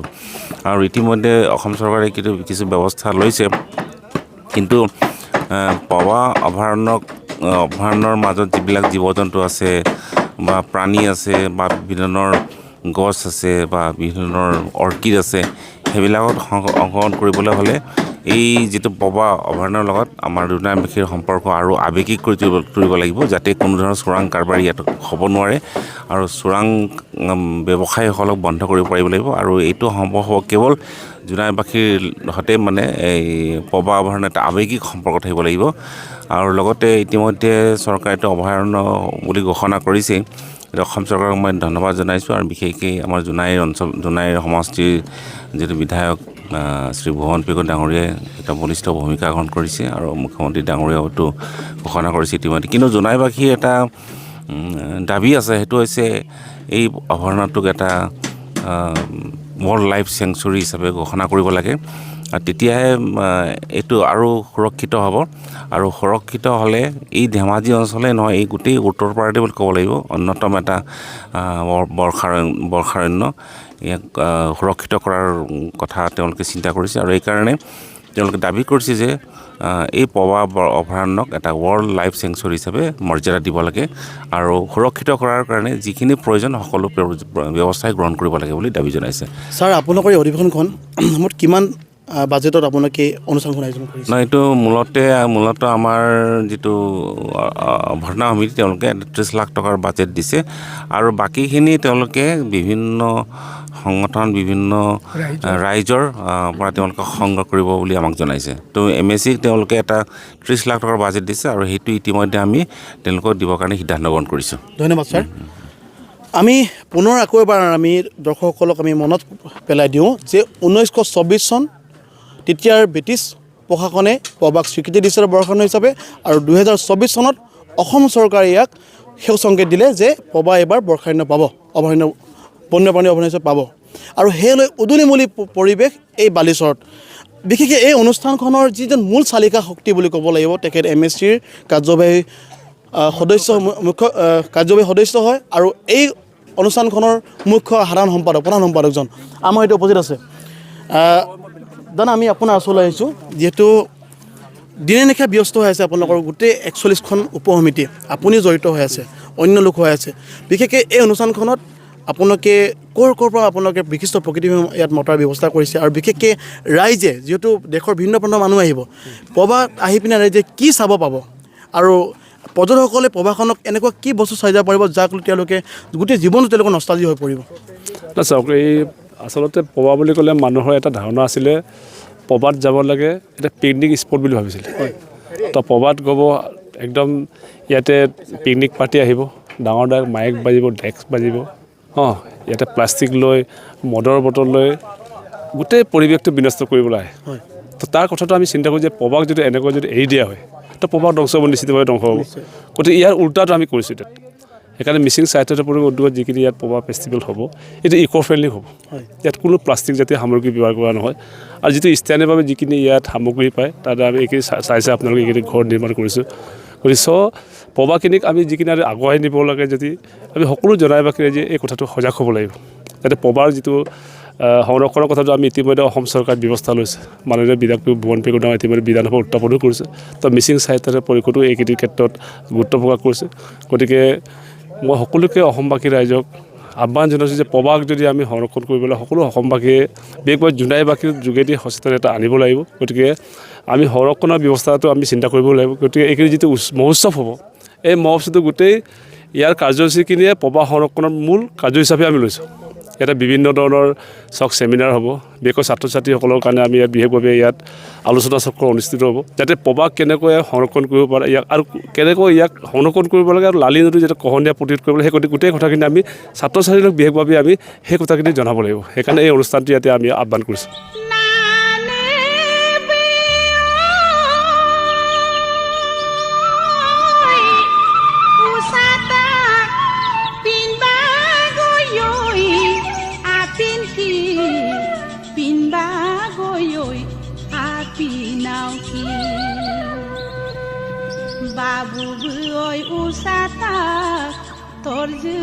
আৰু ইতিমধ্যে অসম চৰকাৰে কিছু ব্যৱস্থা লৈছে, কিন্তু পৱা অভয়াৰণ্যৰ মাজত যিবিলাক জীৱ জন্তু আছে বা প্ৰাণী আছে বা বিভিন্ন ধৰণৰ গছ আছে বা বিভিন্ন ধৰণৰ অৰ্কিড আছে, সেইবিলাকত অংশগ্ৰহণ কৰিবলৈ হ'লে এই যিটো পৱা অভয়াৰণ্যৰ লগত আমাৰ জোনাইবাসীৰ সম্পৰ্ক আৰু আৱেগিক কৰি তুলিব লাগিব, যাতে কোনো ধৰণৰ চোৰাং কাৰবাৰী ইয়াত হ'ব নোৱাৰে। আৰু চোৰাং ব্যৱসায়ীসকলক বন্ধ কৰিব পাৰিব লাগিব। আৰু এইটো সম্ভৱ হ'ব কেৱল জোনাইবাসীৰ সৈতে এই পৱা অভয়াৰণ্য এটা আৱেগিক সম্পৰ্ক থাকিব লাগিব। আৰু লগতে ইতিমধ্যে চৰকাৰেতো অভয়াৰণ্য বুলি ঘোষণা কৰিছেই। অসম চৰকাৰক মই ধন্যবাদ জনাইছোঁ। আৰু বিশেষকৈ আমাৰ জোনাইৰ সমষ্টিৰ যিটো বিধায়ক শ্ৰী ভুৱন পেগু ডাঙৰীয়াই এটা বলিষ্ঠ ভূমিকা গ্ৰহণ কৰিছে, আৰু মুখ্যমন্ত্ৰী ডাঙৰীয়াওতো ঘোষণা কৰিছে ইতিমধ্যে। কিন্তু জোনাইবাসীৰ এটা দাবী আছে, সেইটো হৈছে এই অভয়াৰণ্যটোক এটা ৱৰ্ল্ড লাইফ চেংচুৰী হিচাপে ঘোষণা কৰিব লাগে। তেতিয়াহে এইটো আৰু সুৰক্ষিত হ'ব। আৰু সুৰক্ষিত হ'লে এই ধেমাজি অঞ্চলেই নহয়, এই গোটেই উত্তৰ পাৰতে বুলি ক'ব লাগিব অন্যতম এটা বৰ্ষাৰণ্য, ইয়াক সুৰক্ষিত কৰাৰ কথা তেওঁলোকে চিন্তা কৰিছে। আৰু এইকাৰণে তেওঁলোকে দাবী কৰিছে যে এই পৱা অভয়াৰণ্যক এটা ৱৰ্ল্ড লাইফ চেংচুৰী হিচাপে মৰ্যাদা দিব লাগে, আৰু সুৰক্ষিত কৰাৰ কাৰণে যিখিনি প্ৰয়োজন সকলো ব্যৱস্থাই গ্ৰহণ কৰিব লাগে বুলি দাবী জনাইছে। ছাৰ, আপোনালোকৰ এই অধিৱেশনখন মুঠ কিমান বাজেটত আপোনালোকে অনুষ্ঠানখন আয়োজন কৰিছে? নাই, এইটো মূলত আমাৰ যিটো অভয়াৰণ্য সমিতি, তেওঁলোকে 30 লাখ টকাৰ বাজেট দিছে। আৰু বাকীখিনি তেওঁলোকে বিভিন্ন সংগঠন বিভিন্ন ৰাইজৰ পৰা তেওঁলোকে সংগ্ৰহ কৰিব বুলি আমাক জনাইছে। তো MSC তেওঁলোকে এটা 30 লাখ টকাৰ বাজেট দিছে আৰু সেইটো ইতিমধ্যে আমি তেওঁলোকক দিবৰ কাৰণে সিদ্ধান্ত গ্ৰহণ কৰিছোঁ। ধন্যবাদ ছাৰ। আমি পুনৰ আকৌ এবাৰ আমি দৰ্শকসকলক আমি মনত পেলাই দিওঁ যে 1924 চন তেতিয়াৰ ব্ৰিটিছ প্ৰশাসনে পবাক স্বীকৃতি দিছিল বৰ্ষাৰণ্য হিচাপে আৰু 2024 চনত অসম চৰকাৰে ইয়াক সেউজ সংকেত দিলে যে পবা এইবাৰ বৰ্ষাৰণ্য পাব, অভয়াৰণ্য বন্যপ্ৰাণী অভয়াৰণ্য হিচাপে পাব। আৰু সেয়েলৈ উদুলিমুলি পৰিৱেশ এই বালিচৰত। বিশেষকৈ এই অনুষ্ঠানখনৰ যিজন মূল চালিকা শক্তি বুলি ক'ব লাগিব তেখেত MSCৰ কাৰ্যবাহী সদস্য হয় আৰু এই অনুষ্ঠানখনৰ মুখ্য সাধাৰণ সম্পাদক প্ৰধান সম্পাদকজন আমাৰ সৈতে উপস্থিত আছে। দাদা আমি আপোনাৰ ওচৰলৈ আহিছোঁ, যিহেতু দিনে নিশা ব্যস্ত হৈ আছে আপোনালোকৰ গোটেই 41খন উপসমিতি, আপুনি জড়িত হৈ আছে, অন্য লোক হৈ আছে। বিশেষকৈ এই অনুষ্ঠানখনত আপোনালোকে ক'ৰ পৰা আপোনালোকে বিশিষ্ট প্ৰকৃতি ইয়াত মতাৰ ব্যৱস্থা কৰিছে আৰু বিশেষকৈ ৰাইজে যিহেতু দেশৰ ভিন্ন প্ৰান্তৰ মানুহ আহিব, পবাত আহি পিনে ৰাইজে কি চাব পাব আৰু পৰ্যটকসকলে পবাখনক এনেকুৱা কি বস্তু চাই যাব পাৰিব যাক তেওঁলোকে গোটেই জীৱনটো তেওঁলোকৰ নষ্টালজি হৈ পৰিব? চাওক, এই আচলতে পবা বুলি ক'লে মানুহৰ এটা ধাৰণা আছিলে পবাত যাব লাগে এটা পিকনিক স্পট বুলি ভাবিছিলে। তো পবাত গ'ব একদম ইয়াতে পিকনিক পাৰ্টি আহিব, ডাঙৰ ডাঙৰ মাইক বাজিব, ডেস্ক বাজিব, ইয়াতে প্লাষ্টিক লৈ মদৰ বটল লৈ গোটেই পৰিৱেশটো বিনষ্ট কৰিবলৈ আহে। তো তাৰ কথাটো আমি চিন্তা কৰোঁ যে পবাক যদি এনেকৈ যদি এৰি দিয়া হয় তো পবাক ধ্বংস হ'ব, নিশ্চিতভাৱে ধ্বংস হ'ব। গতিকে ইয়াৰ উল্টাটো আমি কৰিছোঁ তাত। সেইকাৰণে মিচিং স্বায়ত্তশাসিত পৰিৱেশ উদ্যোগত যিখিনি ইয়াত পবা ফেষ্টিভেল হ'ব এইটো ইক' ফ্ৰেণ্ডলি হ'ব। ইয়াত কোনো প্লাষ্টিক জাতীয় সামগ্ৰী ব্যৱহাৰ কৰা নহয় আৰু যিটো স্থানীয়ভাৱে যিখিনি ইয়াত সামগ্ৰী পায় তাত আমি এইখিনি চাইছে আপোনালোকে এইখিনি ঘৰ নিৰ্মাণ কৰিছোঁ। গতিকে পবাখিনিক আমি যিখিনি আৰু আগুৱাই নিব লাগে যদি আমি সকলো জনাই বাকিৰে যে এই কথাটো সজাগ হ'ব লাগিব, যাতে পবাৰ যিটো সংৰক্ষণৰ কথাটো আমি ইতিমধ্যে অসম চৰকাৰে ব্যৱস্থা লৈছে। মাননীয় বিধায়ক ভুৱন পেগুদাও ইতিমধ্যে বিধানসভা উত্থাপনো কৰিছে। তো মিচিং সাহিত্যৰ পৰিষদো এইখিনিৰ ক্ষেত্ৰত গুৰুত্ব প্ৰকাশ কৰিছে। গতিকে মই সকলোকে অসমবাসী ৰাইজক আহ্বান জনাইছোঁ যে পবাক যদি আমি সংৰক্ষণ কৰিবলৈ সকলো অসমবাসীয়ে বিশেষকৈ জোনাইবাসীৰ যোগেদি সচেতনতা আনিব লাগিব। গতিকে আমি সংৰক্ষণৰ ব্যৱস্থাটো আমি চিন্তা কৰিব লাগিব। গতিকে এইখিনি যিটো মহোৎসৱ হ'ব, এই মহোৎসৱটো গোটেই ইয়াৰ কাৰ্যসূচীখিনিয়ে পবা সংৰক্ষণৰ মূল কাৰ্য হিচাপে আমি লৈছোঁ। ইয়াতে বিভিন্ন ধৰণৰ চেমিনাৰ হ'ব, বিশেষকৈ ছাত্ৰ ছাত্ৰীসকলৰ কাৰণে আমি ইয়াত বিশেষভাৱে ইয়াত আলোচনা চক্ৰ অনুষ্ঠিত হ'ব, যাতে পবাক কেনেকৈ সংৰক্ষণ কৰিব পাৰে ইয়াক আৰু কেনেকৈ ইয়াক সংৰক্ষণ কৰিব লাগে আৰু লালি নদী যাতে কহনীয়া প্ৰতিৰোধ কৰিব লাগে, সেই গোটেই কথাখিনি আমি ছাত্ৰ ছাত্ৰীক বিশেষভাৱে আমি সেই কথাখিনি জনাব লাগিব। সেইকাৰণে এই অনুষ্ঠানটো ইয়াতে আমি আহ্বান কৰিছোঁ। Babu boy usata torju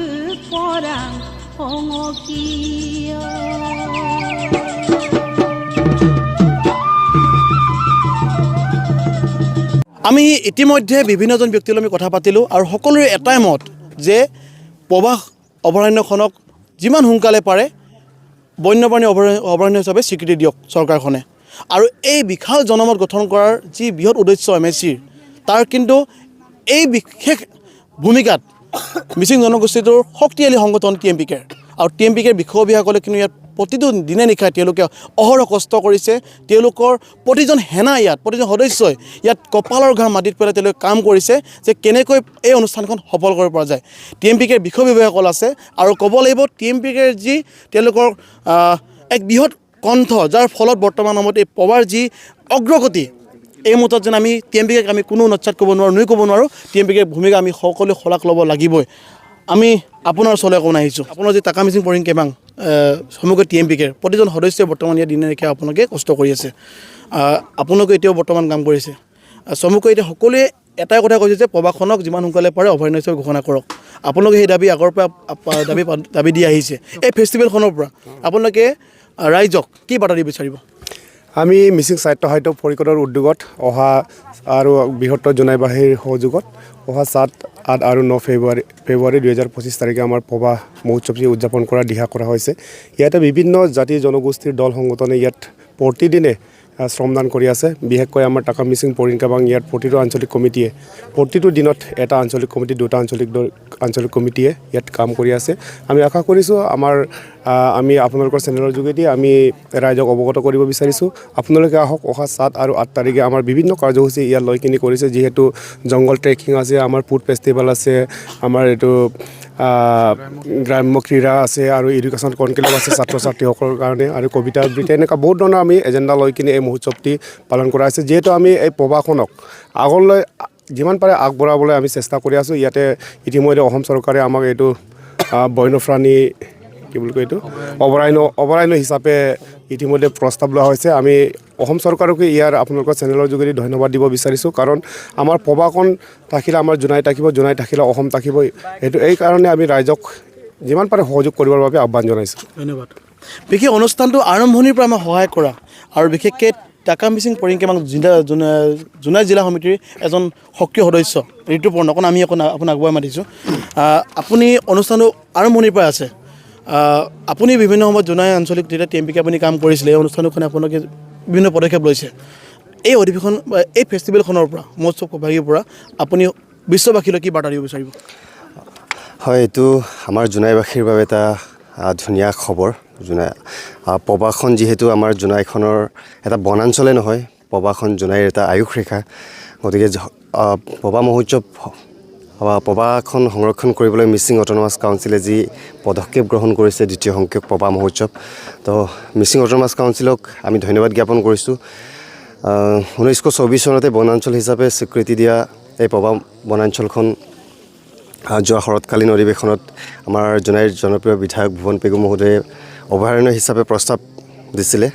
porang hongokiyo. আমি ইতিমধ্যে বিভিন্নজন ব্যক্তিৰ লগত কথা পাতিলোঁ আৰু সকলোৰে এটাই মত যে পবা অভয়াৰণ্যখনক যিমান সোনকালে পাৰে বন্যপ্ৰাণী অভয়াৰণ্য হিচাপে স্বীকৃতি দিয়ক চৰকাৰখনে। আৰু এই বিশাল জনমত গঠন কৰাৰ যি বৃহৎ উদ্দেশ্য MSCৰ, তাৰ কিন্তু এই বিশেষ ভূমিকাত মিচিং জনগোষ্ঠীটোৰ শক্তিশালী সংগঠন TMPKৰ আৰু TMPKৰ বিষয়ববীয়াসকলে কিন্তু ইয়াত প্ৰতিটো দিনে নিশাই তেওঁলোকে অহৰহ কষ্ট কৰিছে। তেওঁলোকৰ প্ৰতিজন সেনা ইয়াত প্ৰতিজন সদস্যই ইয়াত কপালৰ ঘাম মাটিত পেলাই তেওঁলোকে কাম কৰিছে যে কেনেকৈ এই অনুষ্ঠানখন সফল কৰিব পৰা যায়। TMPKৰ বিষয়ববীয়াসকল আছে আৰু ক'ব লাগিব TMPKৰ যি তেওঁলোকৰ এক বৃহৎ কণ্ঠ, যাৰ ফলত বৰ্তমান সময়ত এই পবাৰ যি অগ্ৰগতি এই মুহূৰ্তত যেন আমি TMPKক আমি কোনো নচ্ছাত ক'ব নোৱাৰোঁ, নুই ক'ব নোৱাৰোঁ। TMPKৰ ভূমিকা আমি সকলোৱে শলাগ ল'ব লাগিবই। আমি আপোনাৰ ওচৰলৈ অকণমান আহিছোঁ। আপোনাৰ যি টাকা মিচিং পৰিং কেবাং সমগ্ৰ TMPKৰ প্ৰতিজন সদস্যই বৰ্তমান ইয়াত দিনে নিশাই আপোনালোকে কষ্ট কৰি আছে, আপোনালোকে এতিয়াও বৰ্তমান কাম কৰিছে। চমুকৈ এতিয়া সকলোৱে এটাই কথা কৈছে যে পবাখনক যিমান সোনকালে পাৰে অভয়াৰণ্য হিচাপে ঘোষণা কৰক। আপোনালোকে সেই দাবী আগৰ পৰা দাবী দি আহিছে। এই ফেষ্টিভেলখনৰ পৰা আপোনালোকে ৰাইজক কি বাৰ্তা দিব বিচাৰিব? আমি মিচিং সাহিত্য পৰিষদৰ উদ্যোগত অহা আৰু বৃহত্তৰ জোনাইবাসীৰ সহযোগত অহা 7, 8 আৰু 9 ফেব্ৰুৱাৰী 2025 তাৰিখে আমাৰ পবা মহোৎসৱটি উদযাপন কৰাৰ দিহা কৰা হৈছে। ইয়াতে বিভিন্ন জাতি জনগোষ্ঠীৰ দল সংগঠনে ইয়াত প্ৰতিদিনে শ্ৰমদান কৰি আছে। বিশেষকৈ আমাৰ টাকা মিচিং পৰিংকাবাং ইয়াত প্ৰতিটো আঞ্চলিক কমিটিয়ে প্ৰতিটো দিনত এটা আঞ্চলিক কমিটি, দুটা আঞ্চলিক কমিটিয়ে ইয়াত কাম কৰি আছে। আমি আশা কৰিছোঁ আমি আপোনালোকৰ চেনেলৰ যোগেদি আমি ৰাইজক অৱগত কৰিব বিচাৰিছোঁ। আপোনালোকে আহক, অহা 7 আৰু 8 তাৰিখে আমাৰ বিভিন্ন কাৰ্যসূচী ইয়াত লৈ কিনি কৰিছে। যিহেতু জংগল ট্ৰেকিং আছে, আমাৰ ফুড ফেষ্টিভেল আছে, আমাৰ এইটো গ্ৰাম্য ক্ৰীড়া আছে আৰু এডুকেশ্যন কনক্লেভ আছে ছাত্ৰ ছাত্ৰীসকলৰ কাৰণে, আৰু কবিতা আবৃত্তি, এনেকুৱা বহুত ধৰণৰ আমি এজেণ্ডা লৈ কিনে এই মহোৎসৱটি পালন কৰা হৈছে। যিহেতু আমি এই প্ৰবাহখনক আগলৈ যিমান পাৰে আগবঢ়াবলৈ আমি চেষ্টা কৰি আছোঁ। ইয়াতে ইতিমধ্যে অসম চৰকাৰে আমাক এইটো বন্যপ্ৰাণী কি বুলি কয় এইটো অভয়াৰণ্য হিচাপে ইতিমধ্যে প্ৰস্তাৱ লোৱা হৈছে। আমি অসম চৰকাৰকে ইয়াৰ আপোনালোকৰ চেনেলৰ যোগেদি ধন্যবাদ দিব বিচাৰিছোঁ, কাৰণ আমাৰ প্ৰবাহখন থাকিলে আমাৰ জোনাই থাকিব, জোনাই থাকিলে অসম থাকিব। এই কাৰণে আমি ৰাইজক যিমান পাৰে সহযোগ কৰিবৰ বাবে আহ্বান জনাইছোঁ। ধন্যবাদ। বিশেষ অনুষ্ঠানটো আৰম্ভণিৰ পৰা আমাক সহায় কৰা আৰু বিশেষকৈ টাকা মিচিং পৰিংকাবাং জোনাই জিলা সমিতিৰ এজন সক্ৰিয় সদস্য ঋতুপৰ্ণ, অকণ আমি আপোনাক আগুৱাই মাতিছোঁ। আপুনি অনুষ্ঠানটো আৰম্ভণিৰ পৰা আছে। আপুনি বিভিন্ন সময়ত জোনাই আঞ্চলিক যেতিয়া টিএমপিকে আপুনি কাম কৰিছিলে, এই অনুষ্ঠানখনে আপোনালোকে বিভিন্ন পদক্ষেপ লৈছে। এই অধিৱেশন বা এই ফেষ্টিভেলখনৰ পৰা, মহোৎসৱ ভাগিৰ পৰা আপুনি বিশ্ববাসীলৈ কি বাৰ্তা দিব বিচাৰিব? হয়, এইটো আমাৰ জোনাইবাসীৰ বাবে এটা ধুনীয়া খবৰ। প্ৰবাহখন যিহেতু আমাৰ জোনাইখনৰ এটা বনাঞ্চলে নহয়, প্ৰবাহখন জোনাইৰ এটা আয়ুস ৰেখা। গতিকে প্ৰবাহ মহোৎসৱ প্ৰবাহখন সংৰক্ষণ কৰিবলৈ মিচিং অট'নমাছ কাউন্সিলে যি পদক্ষেপ গ্ৰহণ কৰিছে, দ্বিতীয় সংখ্যক প্ৰবাহ মহোৎসৱ, তো মিচিং অট'নমাছ কাউন্সিলক আমি ধন্যবাদ জ্ঞাপন কৰিছোঁ। 1924 চনতে বনাঞ্চল হিচাপে স্বীকৃতি দিয়া এই প্ৰবাহ বনাঞ্চলখন যোৱা শৰৎকালীন অধিৱেশনত আমাৰ জোনাইৰ জনপ্ৰিয় বিধায়ক ভুৱন পেগু মহোদয়ে অভয়াৰণ্য হিচাপে প্ৰস্তাৱ দিছিলে।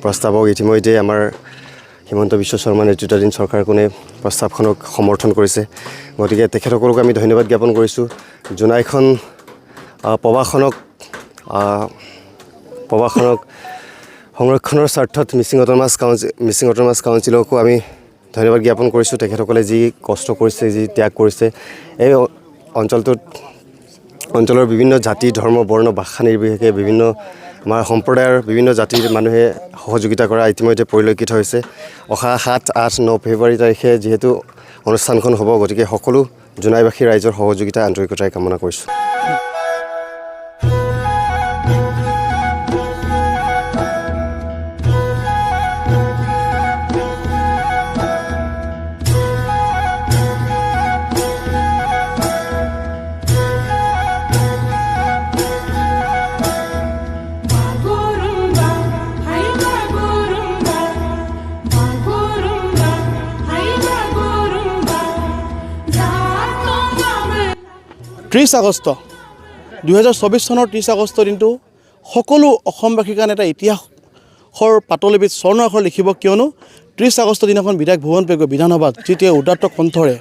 প্ৰস্তাৱক ইতিমধ্যে আমাৰ হিমন্ত বিশ্ব শৰ্মা নেতৃত্বাধীন চৰকাৰখনে প্ৰস্তাৱখনক সমৰ্থন কৰিছে। গতিকে তেখেতসকলক আমি ধন্যবাদ জ্ঞাপন কৰিছোঁ। জোনাইখন প্ৰবাহখনক সংৰক্ষণৰ স্বাৰ্থত মিচিং অট'নমাছ কাউন্সিলকো আমি ধন্যবাদ জ্ঞাপন কৰিছোঁ। তেখেতসকলে যি কষ্ট কৰিছে, যি ত্যাগ কৰিছে, এই অঞ্চলৰ বিভিন্ন জাতি, ধৰ্ম, বৰ্ণ, ভাষা নিৰ্বিশেষে বিভিন্ন আমাৰ সম্প্ৰদায়ৰ বিভিন্ন জাতিৰ মানুহে সহযোগিতা কৰা ইতিমধ্যে পৰিলক্ষিত হৈছে। অহা 7, 8, 9 ফেব্ৰুৱাৰী তাৰিখে যিহেতু অনুষ্ঠানখন হ'ব, গতিকে সকলো জোনাইবাসী ৰাইজৰ সহযোগিতা আন্তৰিকতাৰে কামনা কৰিছোঁ। আগষ্ট 2024 চনৰ 30 আগষ্ট দিনটো সকলো অসমবাসীৰ কাৰণে এটা ইতিহাসৰ পাতলিপিত স্বৰ্ণ আখৰ লিখিব, কিয়নো 30 আগষ্ট দিনাখন বিধায়ক ভুৱন পেগুৱে বিধানসভাত যেতিয়া উদাত্ত কণ্ঠৰে